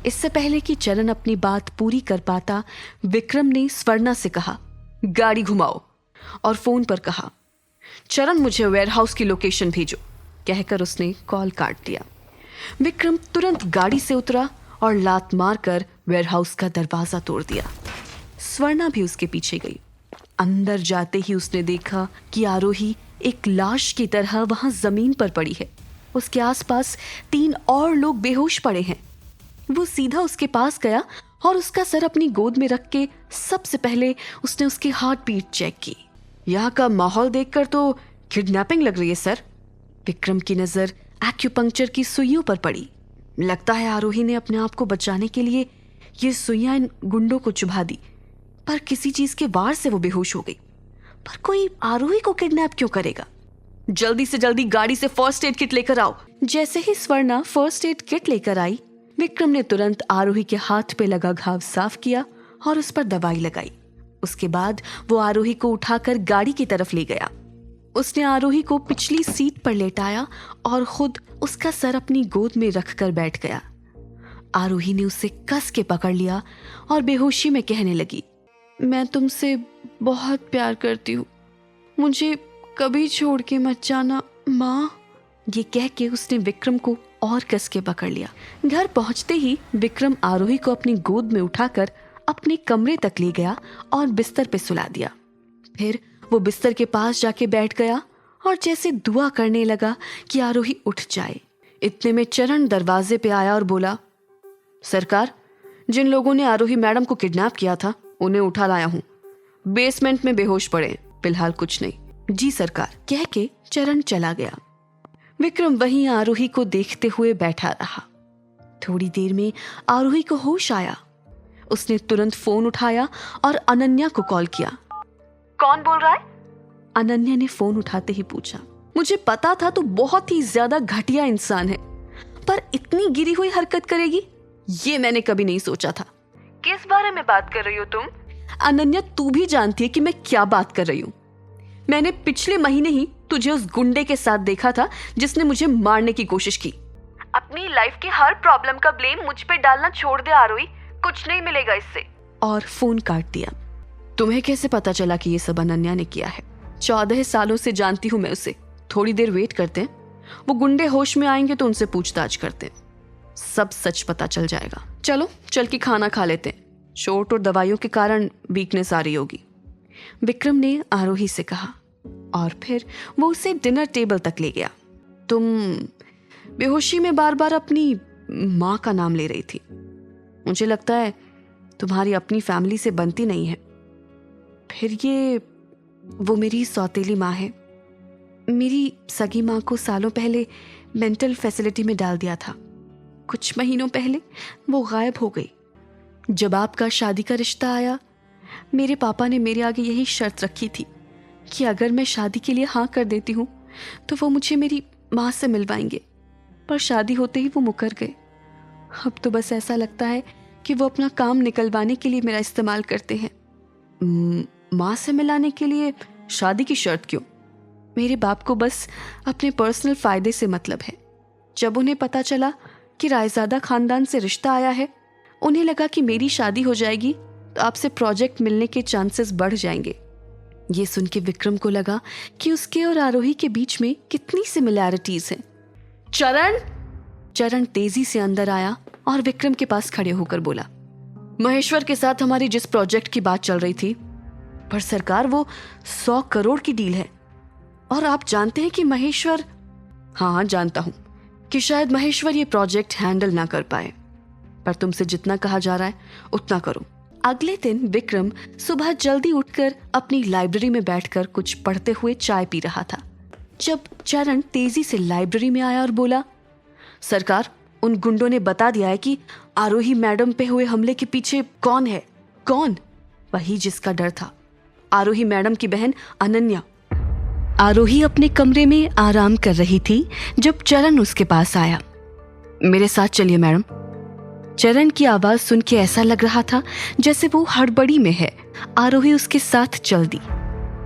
इससे पहले कि चरण अपनी बात पूरी कर पाता, विक्रम ने स्वर्णा से कहा, गाड़ी घुमाओ, और फोन पर कहा, चरण मुझे वेयरहाउस की लोकेशन भेजो। कहकर उसने कॉल काट दिया। विक्रम तुरंत गाड़ी से उतरा और लात मारकर वेयरहाउस का दरवाजा तोड़ दिया। स्वर्णा भी उसके पीछे गई। अंदर जाते ही उसने देखा कि आरोही एक लाश की तरह वहां जमीन पर पड़ी है। उसके आसपास 3 और लोग बेहोश पड़े हैं। वो सीधा उसके पास गया और उसका सर अपनी गोद में रख के सबसे पहले उसने उसकी हार्ट बीट चेक की। यहाँ का माहौल देखकर तो किडनैपिंग लग रही है सर। विक्रम की नजर एक्यूपंक्चर की सुइयों पर पड़ी। लगता है आरोही ने अपने आप को बचाने के लिए ये सुइयां इन गुंडों को चुभा दी, पर किसी चीज के वार से वो बेहोश हो गई। पर कोई आरोही को किडनैप क्यों करेगा? जल्दी से जल्दी गाड़ी से फर्स्ट एड किट लेकर आओ। जैसे ही स्वर्णा फर्स्ट एड किट लेकर आई, विक्रम ने तुरंत आरोही के हाथ पे लगा घाव साफ किया और उस पर दवाई लगाई। उसके बाद वो आरोही को उठाकर गाड़ी की तरफ ले गया। उसने आरोही को पिछली सीट पर लेटाया और खुद उसका सर अपनी गोद में रखकर बैठ गया। आरोही ने उसे कस के पकड़ लिया और बेहोशी में कहने लगी, मैं तुमसे बहुत प्यार करती हूँ, मुझे कभी छोड़ के मत जाना माँ। ये कह के उसने विक्रम को और कस के पकड़ लिया। घर पहुंचते ही विक्रम आरोही को अपनी गोद में उठाकर अपने कमरे तक ले गया और बिस्तर पे सुला दिया। फिर वो बिस्तर के पास जाके बैठ गया और जैसे दुआ करने लगा कि आरोही उठ जाए। इतने में चरण दरवाजे पे आया और बोला, सरकार, जिन लोगों ने आरोही मैडम को किडनैप किया था उन्हें उठा लाया हूँ। बेसमेंट में बेहोश पड़े, फिलहाल कुछ नहीं। जी सरकार, कह के चरण चला गया। विक्रम वहीं आरोही को देखते हुए बैठा रहा। थोड़ी देर में आरोही को होश आया। उसने तुरंत फोन उठाया और अनन्या को कॉल किया। कौन बोल रहा है? अनन्या ने फोन उठाते ही पूछा। मुझे पता था तू बहुत ही ज्यादा घटिया इंसान है, पर इतनी गिरी हुई हरकत करेगी ये मैंने कभी नहीं सोचा था। किस बारे में बात कर रही हो तुम? अनन्या, तू भी जानती है कि मैं क्या बात कर रही हूँ। मैंने पिछले महीने ही तुझे उस गुंडे के साथ देखा था जिसने मुझे मारने की कोशिश की। अपनी लाइफ की हर प्रॉब्लम का ब्लेम मुझ पे डालना छोड़ दे आरोही, कुछ नहीं मिलेगा इससे। और फोन काट दिया। तुम्हें कैसे पता चला कि ये सब अनन्या ने किया है? 14 सालों से जानती हूँ मैं उसे। थोड़ी देर वेट करते हैं, वो गुंडे होश में आएंगे तो उनसे पूछताछ करते हैं, सब सच पता चल जाएगा। चलो चल के खाना खा लेते हैं, चोट और दवाइयों के कारण वीकनेस आ रही होगी, विक्रम ने आरोही से कहा। और फिर वो उसे डिनर टेबल तक ले गया। तुम बेहोशी में बार बार अपनी माँ का नाम ले रही थी। मुझे लगता है तुम्हारी अपनी फैमिली से बनती नहीं है। फिर ये वो मेरी सौतेली माँ है। मेरी सगी माँ को सालों पहले मेंटल फैसिलिटी में डाल दिया था। कुछ महीनों पहले वो गायब हो गई। जब आपका शादी का रिश्ता आया, मेरे पापा ने मेरे आगे यही शर्त रखी थी कि अगर मैं शादी के लिए हाँ कर देती हूँ तो वो मुझे मेरी माँ से मिलवाएंगे, पर शादी होते ही वो मुकर गए। अब तो बस ऐसा लगता है कि वो अपना काम निकलवाने के लिए मेरा इस्तेमाल करते हैं। माँ से मिलाने के लिए शादी की शर्त क्यों? मेरे बाप को बस अपने पर्सनल फायदे से मतलब है। जब उन्हें पता चला कि रायजादा खानदान से रिश्ता आया है, उन्हें लगा कि मेरी शादी हो जाएगी तो आपसे प्रोजेक्ट मिलने के चांसेस बढ़ जाएंगे। ये सुन के विक्रम को लगा कि उसके और आरोही के बीच में कितनी सिमिलैरिटीज हैं। चरण तेजी से अंदर आया और विक्रम के पास खड़े होकर बोला, महेश्वर के साथ हमारी जिस प्रोजेक्ट की बात चल रही थी, पर सरकार वो 100 करोड़ की डील है। और आप जानते हैं कि महेश्वर, हाँ जानता हूं कि शायद महेश्वर ये प्रोजेक्ट हैंडल ना कर पाए, पर तुमसे जितना कहा जा रहा है उतना करो। अगले दिन विक्रम सुबह जल्दी उठकर अपनी लाइब्रेरी में बैठकर कुछ पढ़ते हुए चाय पी रहा था, जब चरण तेजी से लाइब्रेरी में आया और बोला, सरकार, उन गुंडों ने बता दिया है कि आरोही मैडम पे हुए हमले के पीछे कौन है। कौन? वही जिसका डर था, आरोही मैडम की बहन अनन्या। आरोही अपने कमरे में आराम कर रही थी जब चरण उसके पास आया। मेरे साथ चलिए मैडम। चरण की आवाज सुन के ऐसा लग रहा था जैसे वो हड़बड़ी में है। आरोही उसके साथ चल दी।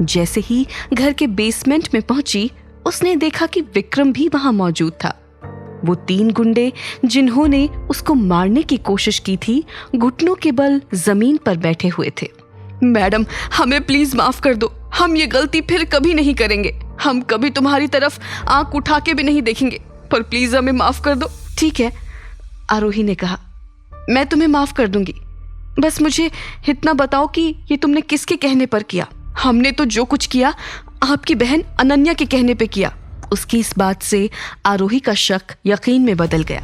जैसे ही घर के बेसमेंट में पहुंची, उसने देखा कि विक्रम भी वहां मौजूद था। वो 3 गुंडे जिन्होंने उसको मारने की कोशिश की थी, घुटनों के बल जमीन पर बैठे हुए थे। मैडम, हमें प्लीज माफ कर दो, हम ये गलती फिर कभी नहीं करेंगे। हम कभी तुम्हारी तरफ आंख उठा के भी नहीं देखेंगे, पर प्लीज हमें माफ कर दो। ठीक है, आरोही ने कहा, मैं तुम्हें माफ कर दूंगी। बस मुझे इतना बताओ कि ये तुमने किसके कहने पर किया? हमने तो जो कुछ किया आपकी बहन अनन्या के कहने पे किया। उसकी इस बात से आरोही का शक यकीन में बदल गया।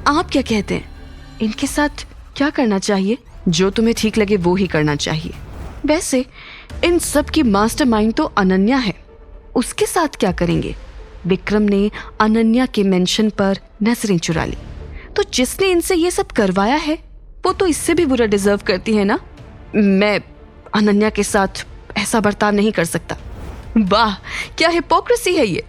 आप क्या कहते हैं, इनके साथ क्या करना चाहिए? जो तुम्हें ठीक लगे वो ही करना चाहिए। वैसे इन सब की मास्टरमाइंड तो अनन्या है, उसके साथ क्या करेंगे? विक्रम ने अनन्या के मेंशन पर नजरें चुरा ली। तो जिसने इनसे ये सब करवाया है वो तो इससे भी बुरा डिजर्व करती है ना। मैं अनन्या के साथ ऐसा बर्ताव नहीं कर सकता। वाह, क्या हिपोक्रेसी है ये।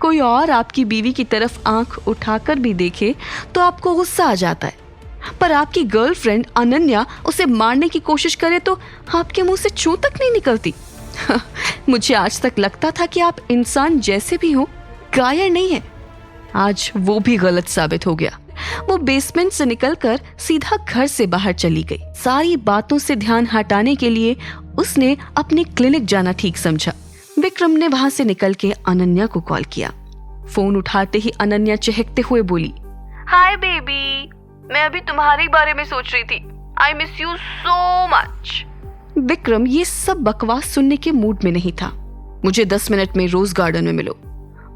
कोई और आपकी बीवी की तरफ आंख उठाकर भी देखे तो आपको गुस्सा आ जाता है, पर आपकी गर्लफ्रेंड अनन्या उसे मारने की कोशिश करे तो आपके मुंह से छू तक नहीं निकलती। मुझे आज तक लगता था कि आप इंसान जैसे भी हो, कायर नहीं है। आज वो भी गलत साबित हो गया। वो बेसमेंट से निकलकर सीधा घर से बाहर चली गई। सारी बातों से ध्यान हटाने के लिए उसने अपने क्लिनिक जाना ठीक समझा। विक्रम ने वहां से निकल के अनन्या को कॉल किया। फोन उठाते ही अनन्या चहकते हुए बोली, हाय बेबी, मैं अभी तुम्हारे बारे में सोच रही थी। I miss you so much. Vikram ये सब बकवास सुनने के मूड में नहीं था। मुझे 10 मिनट में रोज गार्डन में मिलो।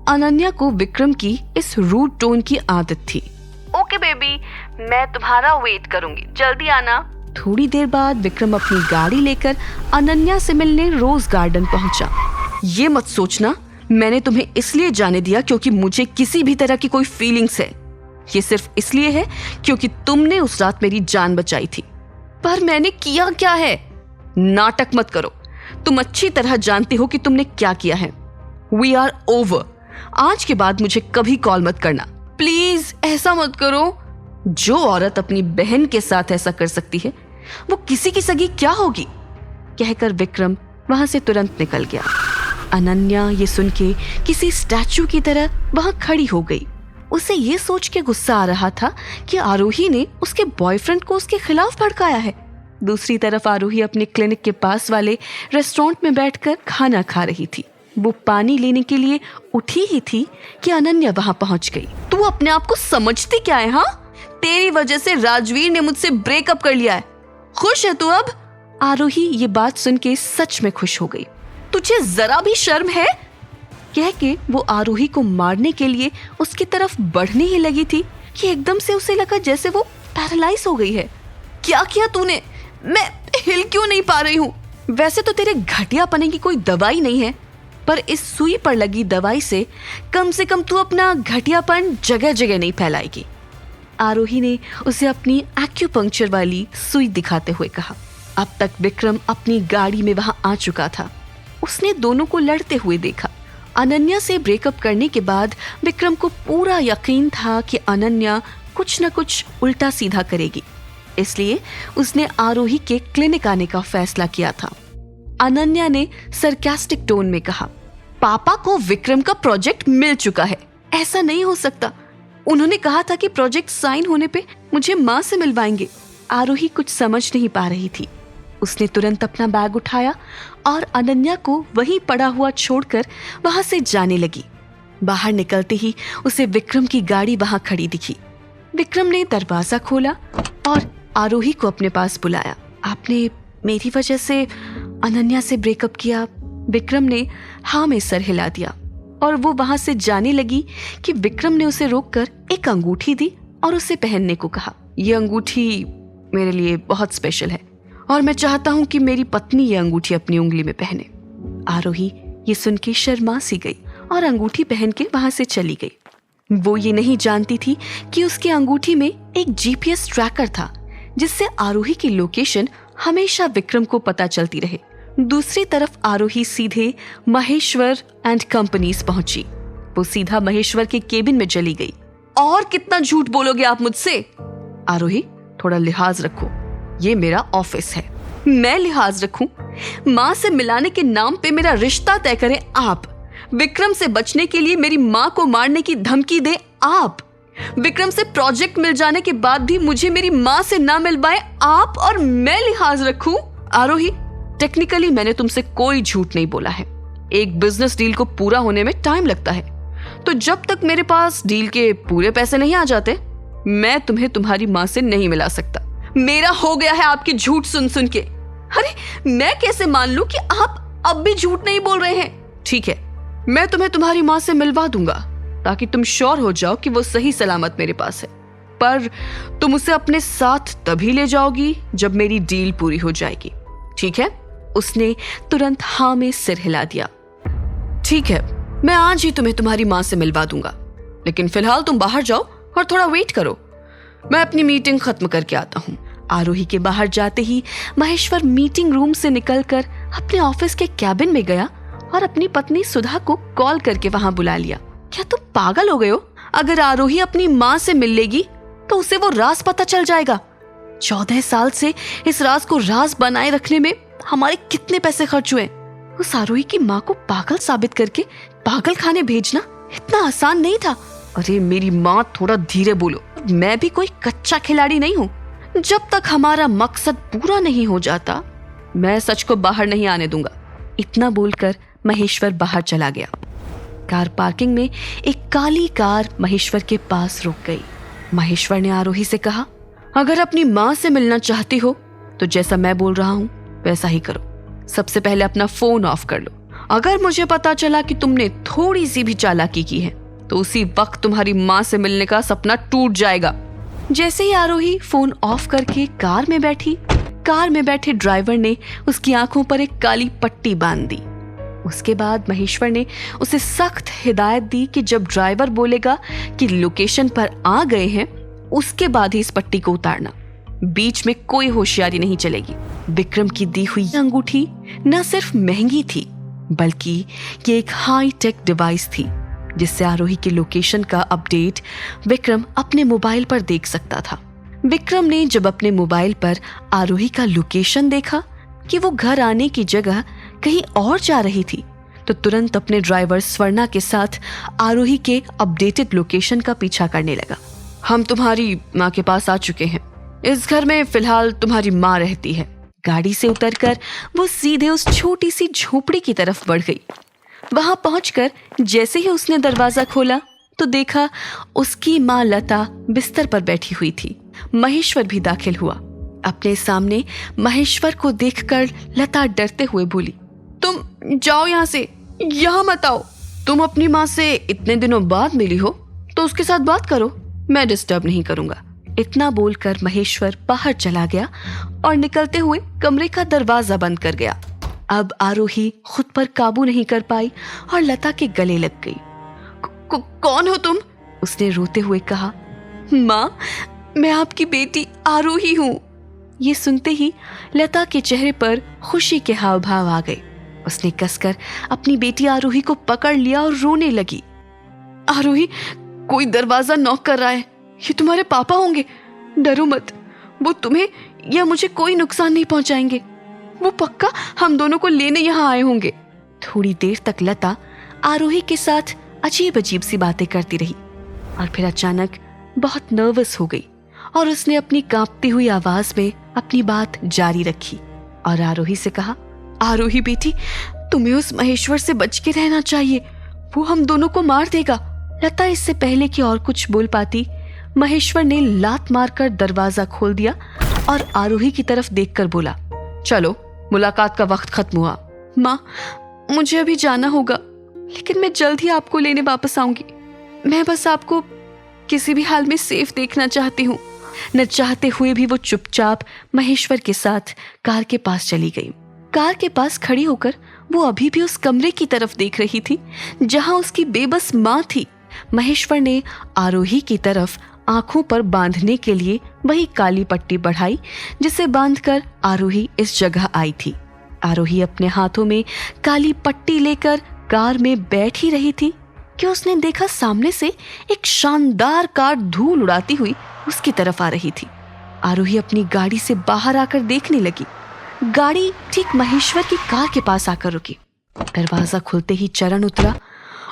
अनन्या को विक्रम की इस रूड टोन की आदत थी। ओके बेबी, मैं तुम्हारा वेट करूंगी, जल्दी आना। थोड़ी देर बाद विक्रम अपनी गाड़ी लेकर अनन्या से मिलने रोज गार्डन पहुंचा। ये मत सोचना मैंने तुम्हें इसलिए जाने दिया क्योंकि मुझे किसी भी तरह की कोई फीलिंग्स है। ये सिर्फ इसलिए है क्योंकि तुमने उस रात मेरी जान बचाई थी। पर मैंने किया क्या है? नाटक मत करो, तुम अच्छी तरह जानते हो कि तुमने क्या किया है। We are over. आज के बाद मुझे कभी कॉल मत करना, प्लीज ऐसा मत करो। जो औरत अपनी बहन के साथ ऐसा कर सकती है वो किसी की सगी क्या होगी? कहकर विक्रम वहां से तुरंत निकल गया। अनन्या ये सुन के किसी स्टैचू की तरह वहां खड़ी हो गई। उसे ये सोच के गुस्सा आ रहा था कि आरोही ने उसके बॉयफ्रेंड को उसके खिलाफ भड़काया है। दूसरी तरफ आरोही अपने क्लिनिक के पास वाले रेस्टोरेंट में बैठकर खाना खा रही थी। वो पानी लेने के लिए उठी ही थी कि अनन्या वहां पहुंच गई। तू अपने आप को समझती क्या है? हाँ, तेरी वजह से राजवीर ने मुझसे ब्रेकअप कर लिया है। खुश है तू अब? आरोही ये बात सुन के सच में खुश हो गई। तुझे जरा भी शर्म है? कह के वो आरोही को मारने के लिए उसकी तरफ बढ़ने ही लगी थी कि एकदम से उसे लगा जैसे वो पैरालाइज हो गई है। क्या किया तूने? मैं हिल क्यों नहीं पा रही हूँ? वैसे तो तेरे घटियापने की कोई दवाई नहीं है, पर इस सुई पर लगी दवाई से कम तू अपना घटियापन जगह जगह नहीं फैलाएगी। आरोही ने उसे अपनी एक्यूपंक्चर वाली सुई दिखाते हुए कहा। अब तक विक्रम अपनी गाड़ी में वहां आ चुका था। उसने दोनों को लड़ते हुए देखा। अनन्या से ब्रेकअप करने के बाद विक्रम को पूरा यकीन था कि अनन्या कुछ न कुछ उल्टा सीधा करेगी, इसलिए उसने आरोही के क्लिनिक आने का फैसला किया था। अनन्या ने सरकास्टिक टोन में कहा, पापा को विक्रम का प्रोजेक्ट मिल चुका है, ऐसा नहीं हो सकता। उन्होंने कहा था कि प्रोजेक्ट साइन होने पे मुझे माँ से मिलवाएंगे। आरोही कुछ समझ नहीं पा रही थी। उसने तुरंत अपना बैग उठाया और अनन्या को वहीं पड़ा हुआ छोड़कर वहां से जाने लगी। बाहर निकलते ही उसे विक्रम की गाड़ी वहां खड़ी दिखी। विक्रम ने दरवाजा खोला और आरोही को अपने पास बुलाया। आपने मेरी वजह से अनन्या से ब्रेकअप किया? विक्रम ने हाँ में सर हिला दिया और वो वहां से जाने लगी कि विक्रम ने उसे रोककर एक अंगूठी दी और उसे पहनने को कहा। ये अंगूठी मेरे लिए बहुत स्पेशल है और मैं चाहता हूं कि मेरी पत्नी ये अंगूठी अपनी उंगली में पहने। आरोही ये सुन के शर्मा सी गई और अंगूठी पहन के वहां से चली गई। वो ये नहीं जानती थी कि उसके अंगूठी में एक जीपीएस ट्रैकर था जिससे आरोही की लोकेशन हमेशा विक्रम को पता चलती रहे। दूसरी तरफ आरोही सीधे महेश्वर एंड कंपनीज पहुंची। वो सीधा महेश्वर के केबिन में चली गई। और कितना झूठ बोलोगे आप मुझसे? आरोही थोड़ा लिहाज रखो, ये मेरा ऑफिस है। मैं लिहाज रखूं? माँ से मिलाने के नाम पे मेरा रिश्ता तय करें आप। विक्रम से बचने के लिए मेरी माँ को मारने की धमकी दे आप। विक्रम से प्रोजेक्ट मिल जाने के बाद भी मुझे मेरी माँ से ना मिलवाए आप और मैं लिहाज रखूं? आरोही, टेक्निकली मैंने तुमसे कोई झूठ नहीं बोला है। एक बिजनेस डील को पूरा होने में टाइम लगता है, तो जब तक मेरे पास डील के पूरे पैसे नहीं आ जाते मैं तुम्हें तुम्हारी माँ से नहीं मिला सकता। मेरा हो गया है आपकी झूठ सुन सुन के। अरे मैं कैसे मान लूं कि आप अब भी झूठ नहीं बोल रहे हैं? ठीक है, मैं तुम्हें तुम्हारी माँ से मिलवा दूंगा ताकि तुम श्योर हो जाओ कि वो सही सलामत मेरे पास है, पर तुम उसे अपने साथ तभी ले जाओगी जब मेरी डील पूरी हो जाएगी, ठीक है? उसने तुरंत हाँ में सिर हिला दिया। ठीक है, मैं आज ही तुम्हें तुम्हारी माँ से मिलवा दूंगा, लेकिन फिलहाल तुम बाहर जाओ और थोड़ा वेट करो, मैं अपनी मीटिंग खत्म करके आता हूँ। आरोही के बाहर जाते ही महेश्वर मीटिंग रूम से निकलकर अपने ऑफिस के कैबिन में गया और अपनी पत्नी सुधा को कॉल करके वहां बुला लिया। क्या तुम पागल हो गए हो? अगर आरोही अपनी माँ से मिल लेगी तो उसे वो राज पता चल जाएगा। 14 साल से इस राज को राज बनाए रखने में हमारे कितने पैसे खर्च हुए। उस आरोही की माँ को पागल साबित करके पागल खाने भेजना इतना आसान नहीं था। अरे मेरी माँ, थोड़ा धीरे बोलो, मैं भी कोई कच्चा खिलाड़ी नहीं हूँ। जब तक हमारा मकसद पूरा नहीं हो जाता मैं सच को बाहर नहीं आने दूंगा। इतना बोलकर महेश्वर बाहर चला गया। कार पार्किंग में एक काली कार महेश्वर के पास रुक गई। महेश्वर ने आरोही से कहा, अगर अपनी माँ से मिलना चाहती हो तो जैसा मैं बोल रहा हूँ वैसा ही करो। सबसे पहले अपना फोन ऑफ कर लो। अगर मुझे पता चला कि तुमने थोड़ी सी भी चालाकी की है तो उसी वक्त तुम्हारी माँ से मिलने का सपना टूट जाएगा। जैसे ही आरोही फोन ऑफ करके कार में बैठी, कार में बैठे ड्राइवर ने उसकी आंखों पर एक काली पट्टी बांध दी। उसके बाद महेश्वर ने उसे सख्त हिदायत दी कि जब ड्राइवर बोलेगा कि लोकेशन पर आ गए हैं उसके बाद ही इस पट्टी को उतारना। बीच में कोई होशियारी नहीं चलेगी। विक्रम की दी हुई अंगूठी न सिर्फ महंगी थी बल्कि ये एक हाई टेक डिवाइस थी जिससे आरोही के लोकेशन का अपडेट विक्रम अपने मोबाइल पर देख सकता था। विक्रम ने जब अपने मोबाइल पर आरोही का लोकेशन देखा कि वो घर आने की जगह कहीं और जा रही थी तो तुरंत अपने ड्राइवर स्वर्णा के साथ आरोही के अपडेटेड लोकेशन का पीछा करने लगा। हम तुम्हारी माँ के पास आ चुके हैं। इस घर में फिलहाल तुम्हारी माँ रहती है। गाड़ी से उतरकर वो सीधे उस छोटी सी झोपड़ी की तरफ बढ़ गई। वहां पहुंचकर जैसे ही उसने दरवाजा खोला तो देखा उसकी माँ लता बिस्तर पर बैठी हुई थी। महेश्वर भी दाखिल हुआ। अपने सामने महेश्वर को देखकर लता डरते हुए बोली, तुम जाओ यहाँ से, यहाँ मत आओ। तुम अपनी माँ से इतने दिनों बाद मिली हो तो उसके साथ बात करो, मैं डिस्टर्ब नहीं करूंगा। इतना बोलकर महेश्वर बाहर चला गया और निकलते हुए कमरे का दरवाजा बंद कर गया। अब आरोही खुद पर काबू नहीं कर पाई और लता के गले लग गई। कौन हो तुम? उसने रोते हुए कहा। माँ, मैं आपकी बेटी आरोही हूँ। ये सुनते ही लता के चेहरे पर खुशी के हाव भाव आ गए। उसने कसकर अपनी बेटी आरोही को पकड़ लिया और रोने लगी। आरोही, कोई दरवाजा नॉक कर रहा है। ये तुम्हारे पापा होंगे। डरो मत, वो तुम्हें या मुझे कोई नुकसान नहीं पहुंचाएंगे। वो पक्का हम दोनों को लेने यहाँ आए होंगे। थोड़ी देर तक लता आरोही के साथ अजीब अजीब सी बातें करती रही और फिर अचानक बहुत नर्वस हो गई और उसने अपनी कांपती हुई आवाज में अपनी बात जारी रखी और आरोही से कहा, आरोही बेटी, तुम्हें उस महेश्वर से बच के रहना चाहिए। वो हम दोनों को मार देगा। लता इससे पहले कि और कुछ बोल पाती, महेश्वर ने लात मारकर दरवाजा खोल दिया और आरोही की तरफ देखकर बोला, चलो, मुलाकात का वक्त खत्म हुआ। माँ, मुझे अभी जाना होगा, लेकिन मैं जल्द ही आपको लेने वापस आऊंगी। मैं बस आपको किसी भी हाल में सेफ देखना चाहती हूँ। न चाहते हुए भी वो चुपचाप महेश्वर के साथ कार के पास चली गई। कार के पास खड़ी होकर वो अभी भी उस कमरे की तरफ देख रही थी जहां उसकी बेबस माँ थी। महेश्वर ने आरोही की तरफ आंखों पर बांधने के लिए वही काली पट्टी बढ़ाई जिसे बांधकर आरोही इस जगह आई थी। आरोही अपने हाथों में काली पट्टी लेकर कार में बैठ ही रही थी कि उसने देखा सामने से एक शानदार कार धूल उड़ाती हुई उसकी तरफ आ रही थी। आरोही अपनी गाड़ी से बाहर आकर देखने लगी। गाड़ी ठीक महेश्वर की कार के पास आकर रुकी। दरवाजा खुलते ही चरण उतरा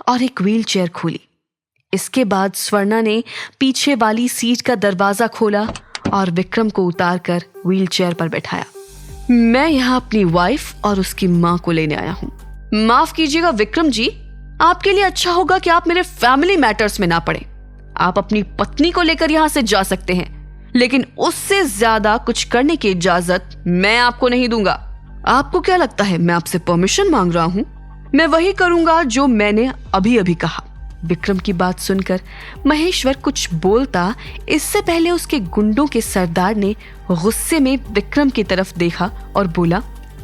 और एक व्हील चेयर खोली। इसके बाद स्वर्णा ने पीछे वाली सीट का दरवाजा खोला और विक्रम को उतारकर व्हील चेयर पर बैठाया। मैं यहाँ अपनी वाइफ और उसकी माँ को लेने आया हूँ। माफ कीजिएगा विक्रम जी, आपके लिए अच्छा होगा कि आप मेरे फैमिली मैटर्स में ना पड़े। आप अपनी पत्नी को लेकर यहाँ से जा सकते हैं, लेकिन उससे ज्यादा कुछ करने की इजाजत मैं आपको नहीं दूंगा। आपको क्या लगता है मैं आपसे परमिशन मांग रहा हूँ? मैं वही करूंगा जो मैंने अभी अभी कहा। विक्रम की बात सुनकर महेश्वर कुछ बोलता इससे पहले उसके गुंडों के सरदार ने गुस्से में विक्रम की तरफ देखा और बोला,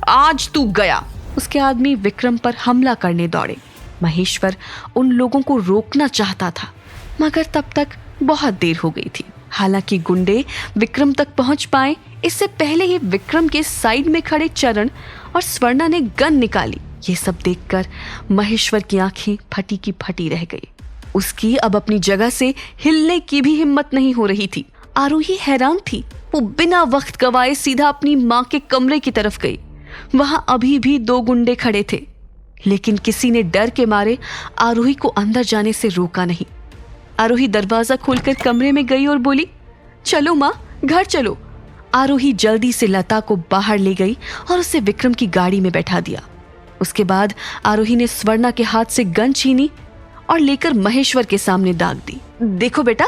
आज तू गया। उसके आदमी विक्रम पर हमला करने दौड़े। महेश्वर उन लोगों को रोकना चाहता था मगर तब तक बहुत देर हो गई थी। हालांकि गुंडे विक्रम तक पहुंच पाए इससे पहले ही विक्रम के साइड में खड़े चरण और स्वर्णा ने गन निकाली। ये सब देखकर महेश्वर की आंखें फटी की फटी रह गई। उसकी अब अपनी जगह से हिलने की भी हिम्मत नहीं हो रही थी। आरोही हैरान थी। वो बिना वक्त गवाए सीधा अपनी माँ के कमरे की तरफ गई। वहां अभी भी 2 गुंडे खड़े थे, लेकिन किसी ने डर के मारे आरोही को अंदर जाने से रोका नहीं। आरोही दरवाजा खोलकर कमरे में गई और बोली, चलो माँ, घर चलो। आरोही जल्दी से लता को बाहर ले गई और उसे विक्रम की गाड़ी में बैठा दिया। उसके बाद आरोही ने स्वर्णा के हाथ से गन छीनी और लेकर महेश्वर के सामने दाग दी। देखो बेटा,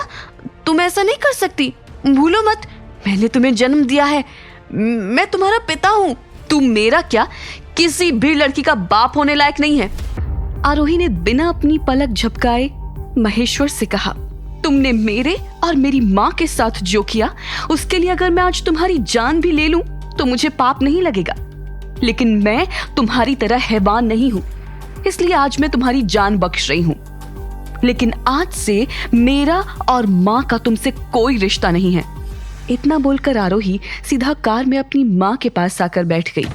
तुम ऐसा नहीं कर सकती। भूलो मत मैंने तुम्हें जन्म दिया है, मैं तुम्हारा पिता हूँ। तुम मेरा क्या, किसी भी लड़की का बाप होने लायक नहीं है। आरोही ने बिना अपनी पलक झपकाए महेश्वर से कहा, तुमने मेरे और मेरी माँ के साथ जो किया उसके लिए अगर मैं आज तुम्हारी जान भी ले लूं तो मुझे पाप नहीं लगेगा, लेकिन मैं तुम्हारी तरह हैवान नहीं हूं, इसलिए आज मैं तुम्हारी जान बख्श रही हूं। लेकिन आज से मेरा और माँ का तुमसे कोई रिश्ता नहीं है। इतना बोलकर आरोही सीधा कार में अपनी माँ के पास आकर बैठ गई।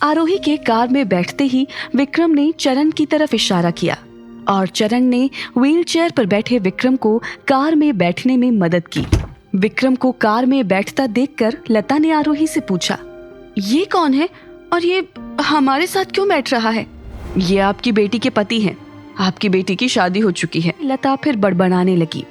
आरोही के कार में बैठते ही विक्रम ने चरण की तरफ इशारा किया और चरण ने व्हीलचेयर पर बैठे विक्रम को कार में बैठने में मदद की। विक्रम को कार में बैठता देखकर लता ने आरोही से पूछा, ये कौन है और ये हमारे साथ क्यों बैठ रहा है? ये आपकी बेटी के पति हैं। आपकी बेटी की शादी हो चुकी है। लता फिर बड़बड़ाने लगी,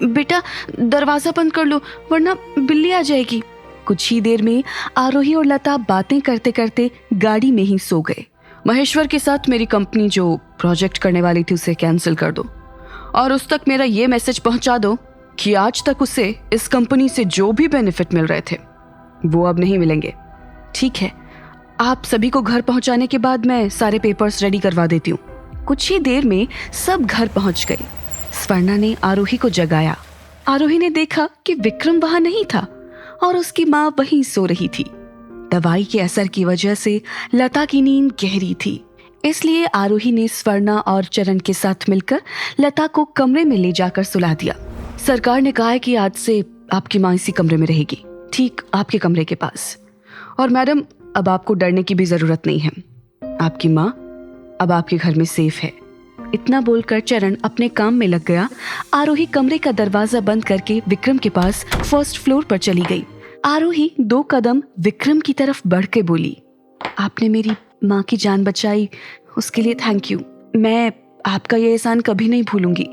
बेटा दरवाजा बंद कर लो वरना बिल्ली आ जाएगी। कुछ ही देर में आरोही और लता बातें करते करते गाड़ी में ही सो गए। महेश्वर के साथ मेरी कंपनी जो प्रोजेक्ट करने वाली थी उसे कैंसिल कर दो और उस तक मेरा ये मैसेज पहुंचा दो कि आज तक उसे इस कंपनी से जो भी बेनिफिट मिल रहे थे वो अब नहीं मिलेंगे। ठीक है, आप सभी को घर पहुंचाने के बाद मैं सारे पेपर्स रेडी करवा देती हूँ। कुछ ही देर में सब घर पहुंच गए। स्वर्णा ने आरोही को जगाया। आरोही ने देखा कि विक्रम वहां नहीं था और उसकी माँ वहीं सो रही थी। दवाई के असर की वजह से लता की नींद गहरी थी, इसलिए आरोही ने स्वर्णा और चरण के साथ मिलकर लता को कमरे में ले जाकर सुला दिया। सरकार ने कहा है कि आज से आपकी माँ इसी कमरे में रहेगी, ठीक आपके कमरे के पास। और मैडम, अब आपको डरने की भी जरूरत नहीं है। आपकी माँ अब आपके घर में सेफ है। इतना बोलकर चरण अपने काम में लग गया। आरोही कमरे का दरवाजा बंद करके विक्रम के पास फर्स्ट फ्लोर पर चली गई। आरोही 2 कदम विक्रम की तरफ बढ़ के बोली, आपने मेरी माँ की जान बचाई, उसके लिए थैंक यू। मैं आपका ये एहसान कभी नहीं भूलूंगी।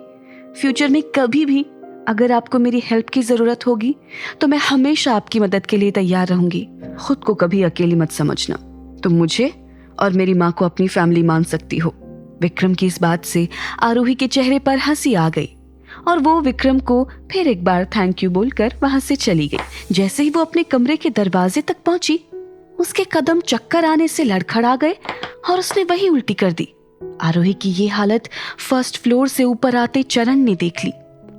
फ्यूचर में कभी भी अगर आपको मेरी हेल्प की जरूरत होगी तो मैं हमेशा आपकी मदद के लिए तैयार रहूंगी। खुद को कभी अकेली मत समझना। तुम मुझे और मेरी माँ को अपनी फैमिली मान सकती हो। विक्रम की इस बात से आरोही के चेहरे पर हंसी आ गई और वो विक्रम को फिर एक बार थैंक यू बोलकर वहां से चली गई। जैसे ही वो अपने कमरे के दरवाजे तक पहुंची, उसके कदम चक्कर आने से लड़खड़ा गए और उसने वही उल्टी कर दी। आरोही की ये हालत फर्स्ट फ्लोर से ऊपर आते चरण ने देख ली।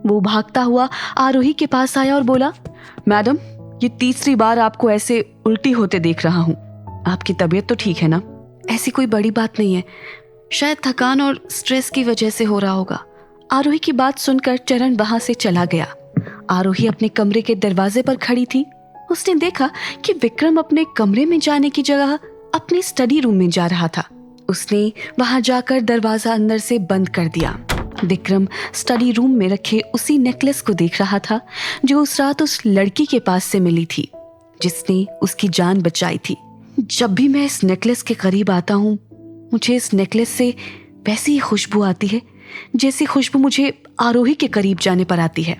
वो भागता हुआ आरोही के पास आया और बोला, मैडम, ये तीसरी बार आपको ऐसे उल्टी होते देख रहा हूँ। आपकी तबीयत तो ठीक है ना? ऐसी कोई बड़ी बात नहीं है, शायद थकान और स्ट्रेस की वजह से हो रहा होगा। आरोही की बात सुनकर चरण वहां से चला गया। आरोही अपने कमरे के दरवाजे पर खड़ी थी। उसने देखा कि विक्रम अपने कमरे में जाने की जगह अपने स्टडी रूम में जा रहा था। उसने वहां जाकर दरवाजा अंदर से बंद कर दिया। विक्रम स्टडी रूम में रखे उसी नेकलेस को देख रहा था जो उस रात उस लड़की के पास से मिली थी जिसने उसकी जान बचाई थी। जब भी मैं इस नेकलेस के करीब आता हूँ, मुझे इस नेकलेस से वैसी ही खुशबू आती है जैसी खुशबू मुझे आरोही के करीब जाने पर आती है।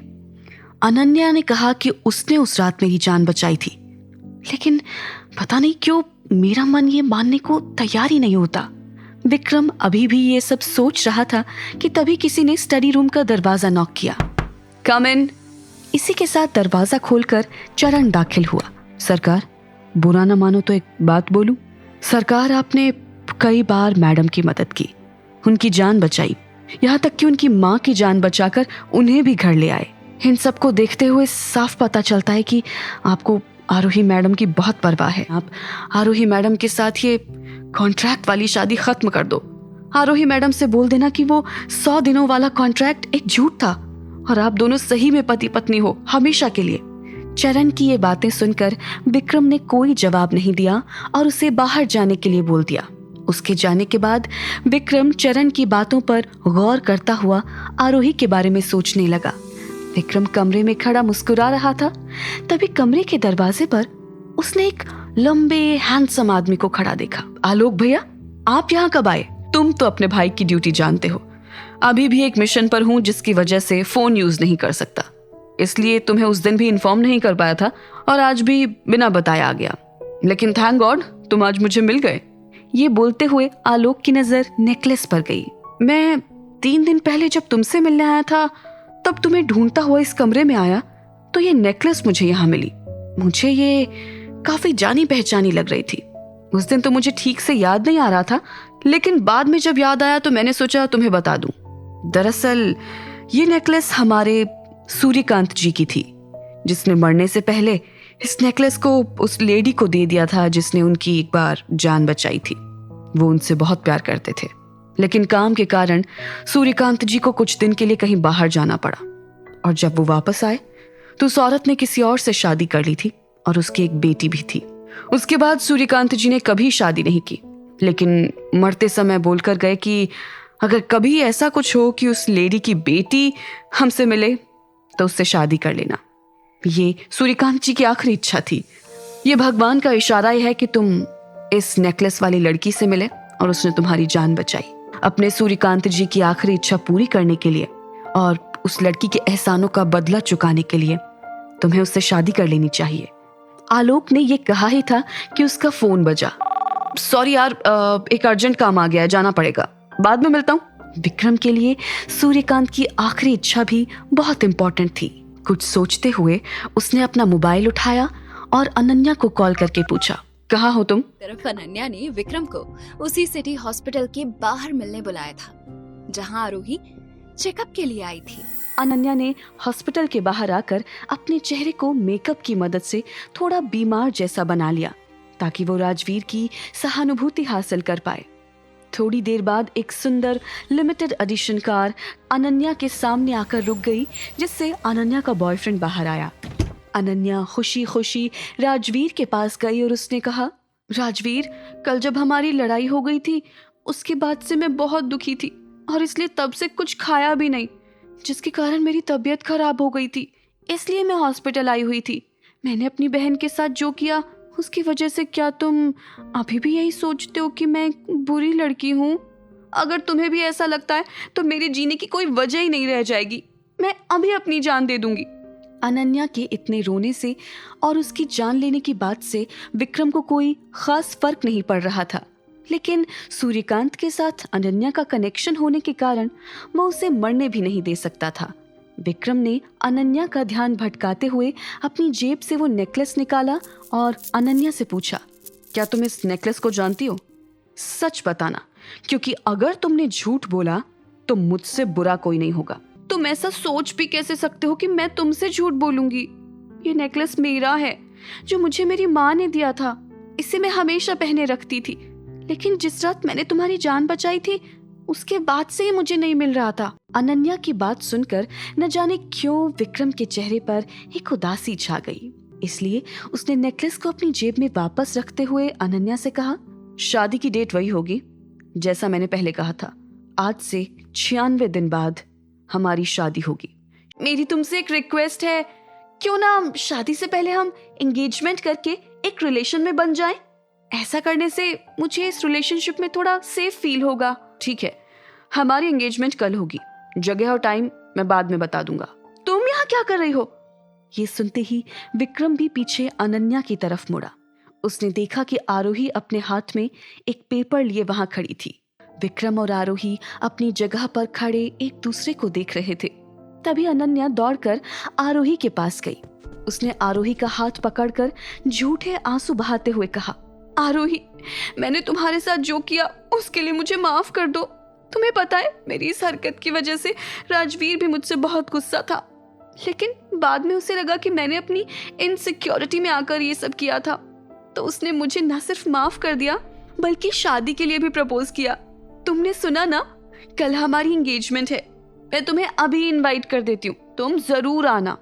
अनन्या ने कहा कि उसने उस रात मेरी जान बचाई थी, लेकिन पता नहीं क्यों मेरा मन ये मानने को तैयार ही नहीं होता। विक्रम अभी भी ये सब सोच रहा था कि तभी किसी ने स्टडी रूम का दरवाजा नॉक किया। कम इन। इसी के साथ दरवाजा खोलकर चरण दाखिल हुआ। सरकार, बुरा न मानो तो एक बात बोलूं? सरकार, आपने कई बार मैडम की मदद की, उनकी जान बचाई, यहाँ तक कि उनकी माँ की जान बचाकर उन्हें भी घर ले आए। इन सबको देखते हुए साफ पता चलता है कि आपको आरोही मैडम की बहुत परवाह है। आप आरोही मैडम के साथ ये कॉन्ट्रैक्ट वाली शादी खत्म कर दो। आरोही मैडम से बोल देना कि वो 100 दिनों वाला कॉन्ट्रैक्ट एक झूठ था और आप दोनों सही में पति पत्नी हो हमेशा के लिए। चरण की ये बातें सुनकर विक्रम ने कोई जवाब नहीं दिया और उसे बाहर जाने के लिए बोल दिया। उसके जाने के बाद विक्रम चरण की बातों पर गौर करता हुआ आरोही के बारे में सोचने लगा। विक्रम कमरे में खड़ा मुस्कुरा रहा था। तभी कमरे के दरवाजे पर उसने एक लंबे हैंडसम आदमी को खड़ा देखा। आलोक भैया, आप यहाँ कब आए? तुम तो अपने भाई की ड्यूटी जानते हो। अभी भी एक मिशन पर हूँ जिसकी वजह से फोन यूज नहीं कर सकता, इसलिए तुम्हें उस दिन भी इन्फॉर्म नहीं कर पाया था और आज भी बिना बताए आ गया। लेकिन थैंक गॉड तुम आज मुझे मिल गए। ये बोलते हुए आलोक की नजर नेकलेस पर गई। मैं 3 दिन पहले जब तुमसे मिलने आया था तब तुम्हें ढूंढता हुआ इस कमरे में आया तो ये नेकलेस मुझे यहाँ मिली। मुझे ये काफी जानी पहचानी लग रही थी। उस दिन तो मुझे ठीक से याद नहीं आ रहा था, लेकिन बाद में जब याद आया तो मैंने सोचा तुम्हें बता दूं। दरअसल ये नेकलेस हमारे सूर्यकांत जी की थी, जिसने मरने से पहले इस नेकलेस को उस लेडी को दे दिया था जिसने उनकी एक बार जान बचाई थी। वो उनसे बहुत प्यार करते थे, लेकिन काम के कारण सूर्यकांत जी को कुछ दिन के लिए कहीं बाहर जाना पड़ा, और जब वो वापस आए तो उस औरत ने किसी और से शादी कर ली थी और उसकी एक बेटी भी थी। उसके बाद सूर्यकांत जी ने कभी शादी नहीं की, लेकिन मरते समय बोलकर गए कि अगर कभी ऐसा कुछ हो कि उस लेडी की बेटी हमसे मिले तो उससे शादी कर लेना। ये सूर्यकांत जी की आखिरी इच्छा थी। ये भगवान का इशारा है कि तुम इस नेकलेस वाली लड़की से मिले और उसने तुम्हारी जान बचाई। अपने सूर्यकांत जी की आखिरी इच्छा पूरी करने के लिए और उस लड़की के एहसानों का बदला चुकाने के लिए तुम्हें उससे शादी कर लेनी चाहिए। आलोक ने ये कहा ही था कि उसका फोन बजा। सॉरी यार, एक अर्जेंट काम आ गया है, जाना पड़ेगा, बाद में मिलता हूँ। विक्रम के लिए सूर्यकांत की आखिरी इच्छा भी बहुत इंपॉर्टेंट थी। कुछ सोचते हुए उसने अपना मोबाइल उठाया और अनन्या को कॉल करके पूछा, कहाँ हो तुम? तरफ अनन्या ने विक्रम को उसी सिटी हॉस्पिटल के बाहर मिलने बुलाया था, जहां आरोही चेकअप के लिए आई थी। अनन्या ने हॉस्पिटल के बाहर आकर अपने चेहरे को मेकअप की मदद से थोड़ा बीमार जैसा बना लिया, ताकि वो राजवीर की सहानुभूति हासिल कर पाए। थोड़ी देर बाद एक सुंदर लिमिटेड एडिशन कार अनन्या के सामने आकर रुक गई, जिससे अनन्या का बॉयफ्रेंड बाहर आया। अनन्या खुशी खुशी राजवीर के पास गई और उसने कहा, राजवीर, कल जब हमारी लड़ाई हो गई थी उसके बाद से मैं बहुत दुखी थी और इसलिए तब से कुछ खाया भी नहीं, जिसके कारण मेरी तबीयत खराब हो गई थी, इसलिए मैं हॉस्पिटल आई हुई थी। मैंने अपनी बहन के साथ जो किया उसकी वजह से क्या तुम अभी भी यही सोचते हो कि मैं बुरी लड़की हूँ? अगर तुम्हें भी ऐसा लगता है तो मेरे जीने की कोई वजह ही नहीं रह जाएगी। मैं अभी अपनी जान दे दूंगी। अनन्या के इतने रोने से और उसकी जान लेने की बात से विक्रम को कोई खास फर्क नहीं पड़ रहा था, लेकिन सूर्यकांत के साथ अनन्या का कनेक्शन होने के कारण वो उसे मरने भी नहीं दे सकता था। विक्रम ने अनन्या का ध्यान भटकाते हुए अपनी जेब से वो नेकलेस निकाला और अनन्या से पूछा, क्या तुम इस नेकलेस को जानती हो? सच बताना, क्योंकि अगर तुमने झूठ बोला तो मुझसे बुरा कोई नहीं होगा। तुम ऐसा सोच भी कैसे सकते हो कि मैं तुमसे झूठ बोलूंगी? ये नेकलेस मेरा है, जो मुझे मेरी माँ ने दिया था। इसे मैं हमेशा पहने रखती थी, लेकिन जिस रात मैंने तुम्हारी जान बचाई थी उसके बाद से ही मुझे नहीं मिल रहा था। अनन्या की बात सुनकर न जाने क्यों विक्रम के चेहरे पर एक उदासी छा गई, इसलिए उसने नेकलेस को अपनी जेब में वापस रखते हुए अनन्या से कहा, शादी की डेट वही होगी जैसा मैंने पहले कहा था। आज से 96 दिन बाद हमारी शादी होगी। मेरी तुमसे एक रिक्वेस्ट है, क्यों ना शादी से पहले हम एंगेजमेंट करके एक रिलेशन में बन जाएं? ऐसा करने से मुझे इस रिलेशनशिप में थोड़ा सेफ फील होगा। ठीक है, हमारी एंगेजमेंट कल होगी, जगह और टाइम मैं बाद में बता दूंगा। तुम यहाँ क्या कर रही हो? ये सुनते ही विक्रम भी पीछे अनन्या की तरफ मुड़ा। उसने देखा कि आरोही अपने हाथ में एक पेपर लिए वहां खड़ी थी। विक्रम और आरोही अपनी जगह पर खड़े एक दूसरे को देख रहे थे। तभी अनन्या दौड़कर आरोही के पास गई। उसने आरोही का हाथ पकड़कर झूठे आंसू बहाते हुए कहा, आरोही, मैंने तुम्हारे साथ जो किया उसके लिए मुझे माफ कर दो। तुम्हें पता है, मेरी इस हरकत की वजह से राजवीर भी मुझसे बहुत गुस्सा था, लेकिन बाद में उसे लगा कि मैंने अपनी इनसिक्योरिटी में आकर ये सब किया था, तो उसने मुझे न सिर्फ माफ कर दिया बल्कि शादी के लिए भी प्रपोज किया। तुमने सुना ना, कल हमारी एंगेजमेंट है। मैं तुम्हें अभी इनवाइट कर देती हूँ, तुम जरूर आना।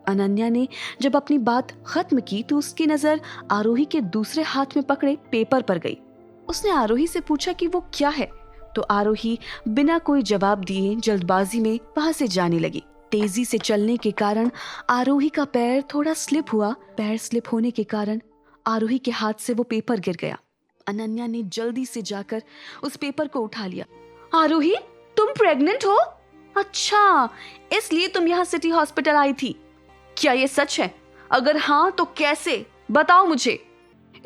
अनन्या ने जब अपनी बात खत्म की तो उसकी नजर आरोही के दूसरे हाथ में पकड़े पेपर पर गई। उसने आरोही से पूछा कि वो क्या है, तो आरोही बिना कोई जवाब दिए जल्दबाजी में वहां से जाने लगी। तेजी से चलने के कारण आरोही का पैर थोड़ा स्लिप हुआ। पैर स्लिप होने के कारण आरोही के हाथ से वो पेपर गिर गया। अनन्या ने जल्दी से जाकर उस पेपर को उठा लिया। आरोही, तुम प्रेग्नेंट हो? अच्छा, इसलिए तुम यहाँ सिटी हॉस्पिटल आई थी। क्या ये सच है? अगर हाँ तो कैसे, बताओ मुझे।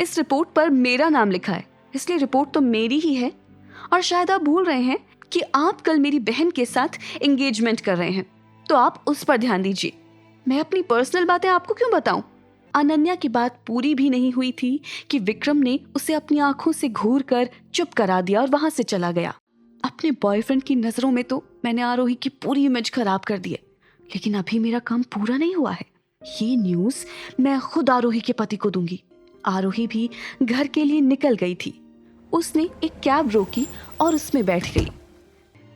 इस रिपोर्ट पर मेरा नाम लिखा है, इसलिए रिपोर्ट तो मेरी ही है। और शायद आप भूल रहे हैं कि आप कल मेरी बहन के साथ एंगेजमेंट कर रहे हैं, तो आप उस पर ध्यान दीजिए। मैं अपनी पर्सनल बातें आपको क्यों बताऊं? अनन्या की बात पूरी भी नहीं हुई थी कि विक्रम ने उसे अपनी आंखों से घूर कर चुप करा दिया और वहां से चला गया। अपने बॉयफ्रेंड की नजरों में तो मैंने आरोही की पूरी इमेज खराब कर दी है, लेकिन अभी मेरा काम पूरा नहीं हुआ है। ये न्यूज मैं खुद आरोही के पति को दूंगी। आरोही भी घर के लिए निकल गई थी। उसने एक कैब रोकी और उसमें बैठ गई।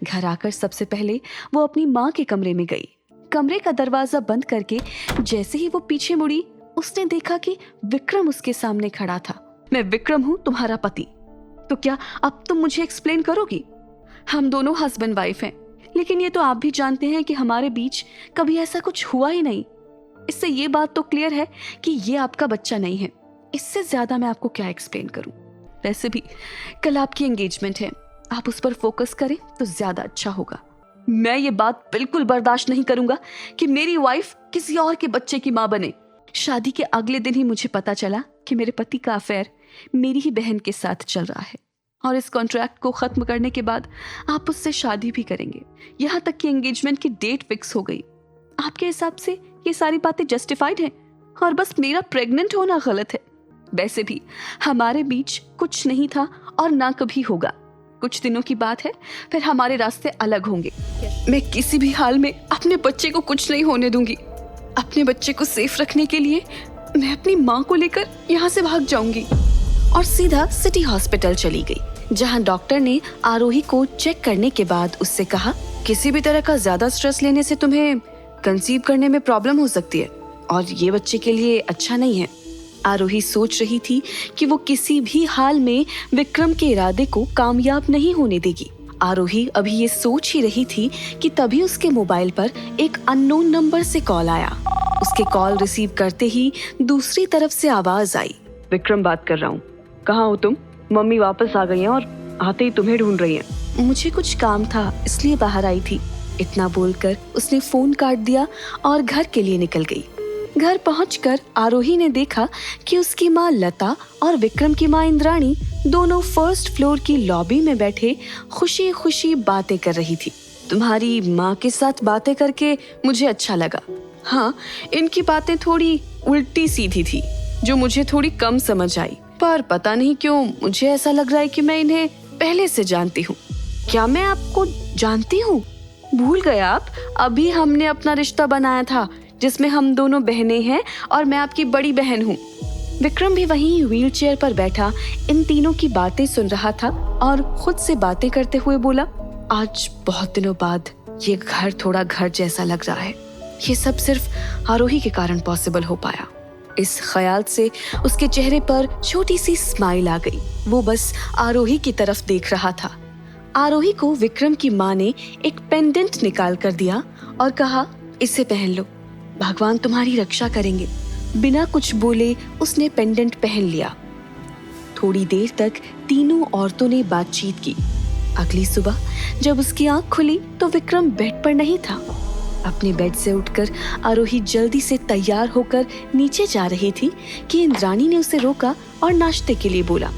घर आकर सबसे पहले वो अपनी माँ के कमरे में गई। कमरे का दरवाजा बंद करके जैसे ही वो पीछे मुड़ी, उसने देखा कि विक्रम उसके सामने खड़ा था। मैं विक्रम हूँ, तुम्हारा पति। तो क्या अब तुम मुझे एक्सप्लेन करोगी? हम दोनों हस्बैंड वाइफ हैं, लेकिन ये तो आप भी जानते हैं कि हमारे बीच कभी ऐसा कुछ हुआ ही नहीं। इससे ये बात तो क्लियर है कि ये आपका बच्चा नहीं है। इससे ज्यादा मैं आपको क्या एक्सप्लेन करूं? वैसे भी कल आपकी एंगेजमेंट है, आप उस पर फोकस करें तो ज्यादा अच्छा होगा। मैं ये बात बिल्कुल बर्दाश्त नहीं करूंगा कि मेरी वाइफ किसी और के बच्चे की माँ बने। शादी के अगले दिन ही मुझे पता चला कि मेरे पति का अफेयर मेरी ही बहन के साथ चल रहा है, और इस कॉन्ट्रैक्ट को खत्म करने के बाद आप उससे शादी भी करेंगे। यहाँ तक कि एंगेजमेंट की डेट फिक्स हो गई। आपके हिसाब से ये सारी बातें जस्टिफाइड हैं और बस मेरा प्रेग्नेंट होना गलत है। वैसे भी हमारे बीच कुछ नहीं था और ना कभी होगा। कुछ दिनों की बात है, फिर हमारे रास्ते अलग होंगे। मैं किसी भी हाल में अपने बच्चे को कुछ नहीं होने दूंगी। अपने बच्चे को सेफ रखने के लिए मैं अपनी माँ को लेकर यहाँ से भाग जाऊंगी और सीधा सिटी हॉस्पिटल चली गई, जहाँ डॉक्टर ने आरोही को चेक करने के बाद उससे कहा, किसी भी तरह का ज्यादा स्ट्रेस लेने से तुम्हें कंसीव करने में प्रॉब्लम हो सकती है और ये बच्चे के लिए अच्छा नहीं है। आरोही सोच रही थी कि वो किसी भी हाल में विक्रम के इरादे को कामयाब नहीं होने देगी। आरोही अभी ये सोच ही रही थी कि तभी उसके मोबाइल पर एक अननोन नंबर से कॉल आया। उसके कॉल रिसीव करते ही दूसरी तरफ से आवाज आई, विक्रम बात कर रहा हूँ, कहाँ हो तुम? मम्मी वापस आ गई हैं और आते ही तुम्हें ढूंढ रही हैं। मुझे कुछ काम था इसलिए बाहर आई थी। इतना बोलकर उसने फोन काट दिया और घर के लिए निकल गई। घर पहुंचकर आरोही ने देखा कि उसकी माँ लता और विक्रम की माँ इंद्राणी दोनों फर्स्ट फ्लोर की लॉबी में बैठे खुशी खुशी बातें कर रही थी। तुम्हारी माँ के साथ बातें करके मुझे अच्छा लगा। हाँ, इनकी बातें थोड़ी उल्टी सीधी थी जो मुझे थोड़ी कम समझ आई, पर पता नहीं क्यों मुझे ऐसा लग रहा है कि मैं इन्हें पहले से जानती हूँ। क्या मैं आपको जानती हूँ? भूल गए आप? अभी हमने अपना रिश्ता बनाया था जिसमें हम दोनों बहनें हैं और मैं आपकी बड़ी बहन हूँ। विक्रम भी वहीं व्हीलचेयर पर बैठा इन तीनों की बातें सुन रहा था और खुद से बातें करते हुए बोला, आज बहुत दिनों बाद ये घर थोड़ा घर जैसा लग रहा है। ये सब सिर्फ आरोही के कारण पॉसिबल हो पाया। इस ख्याल से उसके चेहरे पर छोटी सी स्माइल आ गई। वो बस आरोही की तरफ देख रहा था। आरोही को विक्रम की माँ ने एक पेंडेंट निकाल कर दिया और कहा, इसे पहन लो, भगवान तुम्हारी रक्षा करेंगे। बिना कुछ बोले उसने पेंडेंट पहन लिया। थोड़ी देर तक तीनों औरतों ने बातचीत की। अगली सुबह जब उसकी आंख खुली तो विक्रम बेड पर नहीं था। अपने बेड से उठकर आरोही जल्दी से तैयार होकर नीचे जा रही थी कि इंद्राणी ने उसे रोका और नाश्ते के लिए बोला,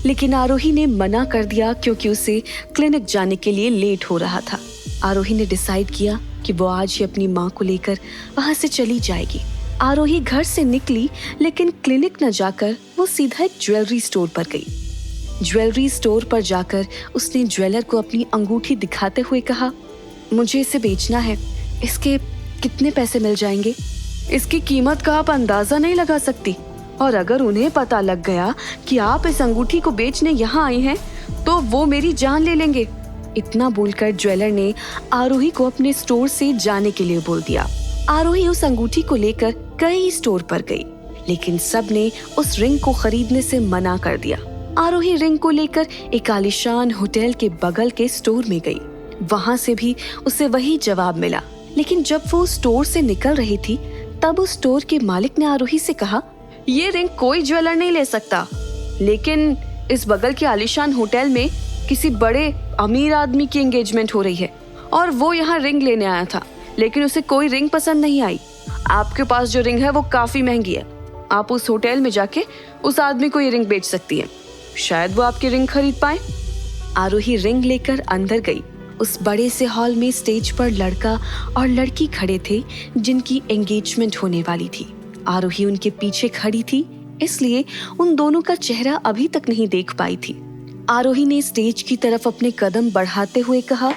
लेकिन आरोही ने मना कर दिया क्योंकि उसे क्लिनिक जाने के लिए लेट हो रहा था। आरोही ने डिसाइड किया कि वो आज ही अपनी माँ को लेकर वहाँ से चली जाएगी। आरोही घर से निकली, लेकिन क्लिनिक न जाकर वो सीधा एक ज्वेलरी स्टोर पर गई। ज्वेलरी स्टोर पर जाकर उसने ज्वेलर को अपनी अंगूठी दिखाते हुए कहा, मुझे इसे बेचना है, इसके कितने पैसे मिल जाएंगे? इसकी कीमत का आप अंदाजा नहीं लगा सकती, और अगर उन्हें पता लग गया कि आप इस अंगूठी को बेचने यहाँ आई हैं, तो वो मेरी जान ले लेंगे। इतना बोलकर ज्वेलर ने आरोही को अपने स्टोर से जाने के लिए बोल दिया। आरोही उस अंगूठी को लेकर कई स्टोर पर गई, लेकिन सब ने उस रिंग को खरीदने से मना कर दिया। आरोही रिंग को लेकर एक आलीशान होटल के बगल के स्टोर में गई। वहाँ से भी उसे वही जवाब मिला, लेकिन जब वो स्टोर से निकल रही थी तब उस स्टोर के मालिक ने आरोही से कहा, ये रिंग कोई ज्वेलर नहीं ले सकता, लेकिन इस बगल के आलीशान होटल में किसी बड़े अमीर आदमी की एंगेजमेंट हो रही है और वो यहाँ रिंग लेने आया था, लेकिन उसे कोई रिंग पसंद नहीं आई। आपके पास जो रिंग है वो काफी महंगी है। आप उस होटल में जाके उस आदमी को ये रिंग बेच सकती हैं, शायद वो आपकी रिंग खरीद पाए। आरोही रिंग लेकर अंदर गई। उस बड़े से हॉल में स्टेज पर लड़का और लड़की खड़े थे जिनकी एंगेजमेंट होने वाली थी। आरोही उनके पीछे खड़ी थी, इसलिए उन दोनों का चेहरा अभी तक नहीं देख पाई थी। आरोही ने स्टेज की तरफ अपने कदम बढ़ाते हुए कहा,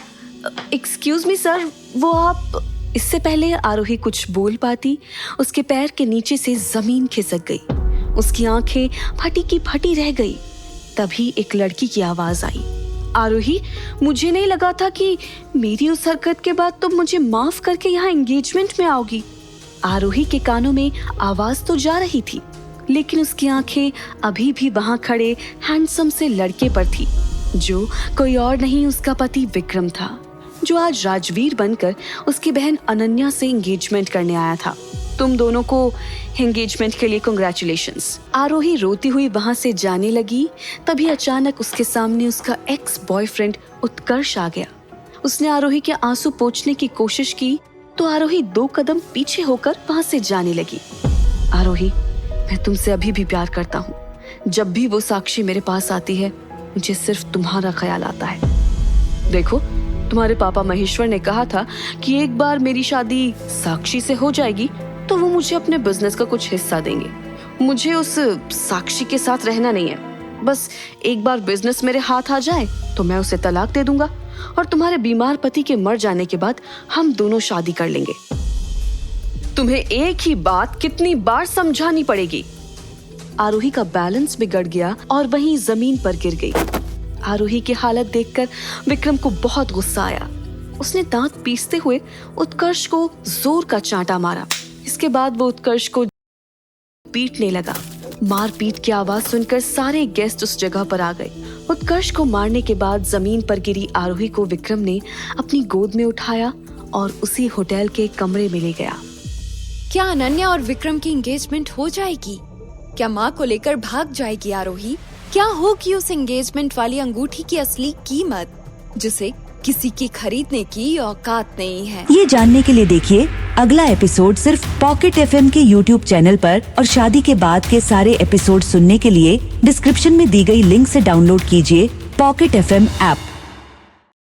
एक्सक्यूज मी सर, वो आप। इससे पहले आरोही कुछ बोल पाती, उसके पैर के नीचे से जमीन खिसक गई। उसकी आंखें फटी की फटी रह गई। तभी एक लड़की की आवाज आई, आरोही, मुझे नहीं लगा था कि मेरी उस हरकत के बाद तुम मुझे माफ करके यहाँ एंगेजमेंट में आओगी। आरोही के कानों में आवाज तो जा रही थी, लेकिन उसकी आंखें अभी भी वहां खड़े हैंडसम से लड़के पर थी, जो कोई और नहीं उसका पति विक्रम था, जो आज राजवीर बनकर उसकी बहन अनन्या से एंगेजमेंट करने आया था। तुम दोनों को एंगेजमेंट के लिए कांग्रेचुलेशंस। आरोही रोती हुई वहां से जाने लगी, तभी अचानक उसके सामने उसका एक्स बॉयफ्रेंड उत्कर्ष आ गया। उसने आरोही के आंसू पोंछने की कोशिश की तो आरोही 2 कदम पीछे होकर वहां से जाने लगी। आरोही, मैं तुमसे अभी भी प्यार करता हूँ। जब भी वो साक्षी मेरे पास आती है, मुझे सिर्फ तुम्हारा ख्याल आता है। देखो, तुम्हारे पापा महेश्वर ने कहा था कि एक बार मेरी शादी साक्षी से हो जाएगी तो वो मुझे अपने बिजनेस का कुछ हिस्सा देंगे। मुझे उस साक्षी के साथ रहना नहीं है। बस एक बार बिजनेस मेरे हाथ आ जाए तो मैं उसे तलाक दे दूंगा और तुम्हारे बीमार पति के मर जाने के बाद हम दोनों शादी कर लेंगे। तुम्हें एक ही बात कितनी बार समझानी पड़ेगी। आरोही का बैलेंस बिगड़ गया और वहीं जमीन पर गिर गई। आरोही की हालत देखकर विक्रम को बहुत गुस्सा आया। उसने दांत पीसते हुए उत्कर्ष को जोर का चांटा मारा। इसके बाद वो उत्कर्ष को पीटने लगा। मारपीट की आवाज सुनकर सारे गेस्ट उस जगह पर आ गए। उत्कर्ष को मारने के बाद जमीन पर गिरी आरोही को विक्रम ने अपनी गोद में उठाया और उसी होटल के कमरे में ले गया। क्या अनन्या और विक्रम की एंगेजमेंट हो जाएगी? क्या माँ को लेकर भाग जाएगी आरोही? क्या होगी उस एंगेजमेंट वाली अंगूठी की असली कीमत, जिसे किसी की खरीदने की औकात नहीं है? ये जानने के लिए देखिए अगला एपिसोड सिर्फ पॉकेट FM के YouTube चैनल पर, और शादी के बाद के सारे एपिसोड सुनने के लिए डिस्क्रिप्शन में दी गई लिंक से डाउनलोड कीजिए पॉकेट FM ऐप।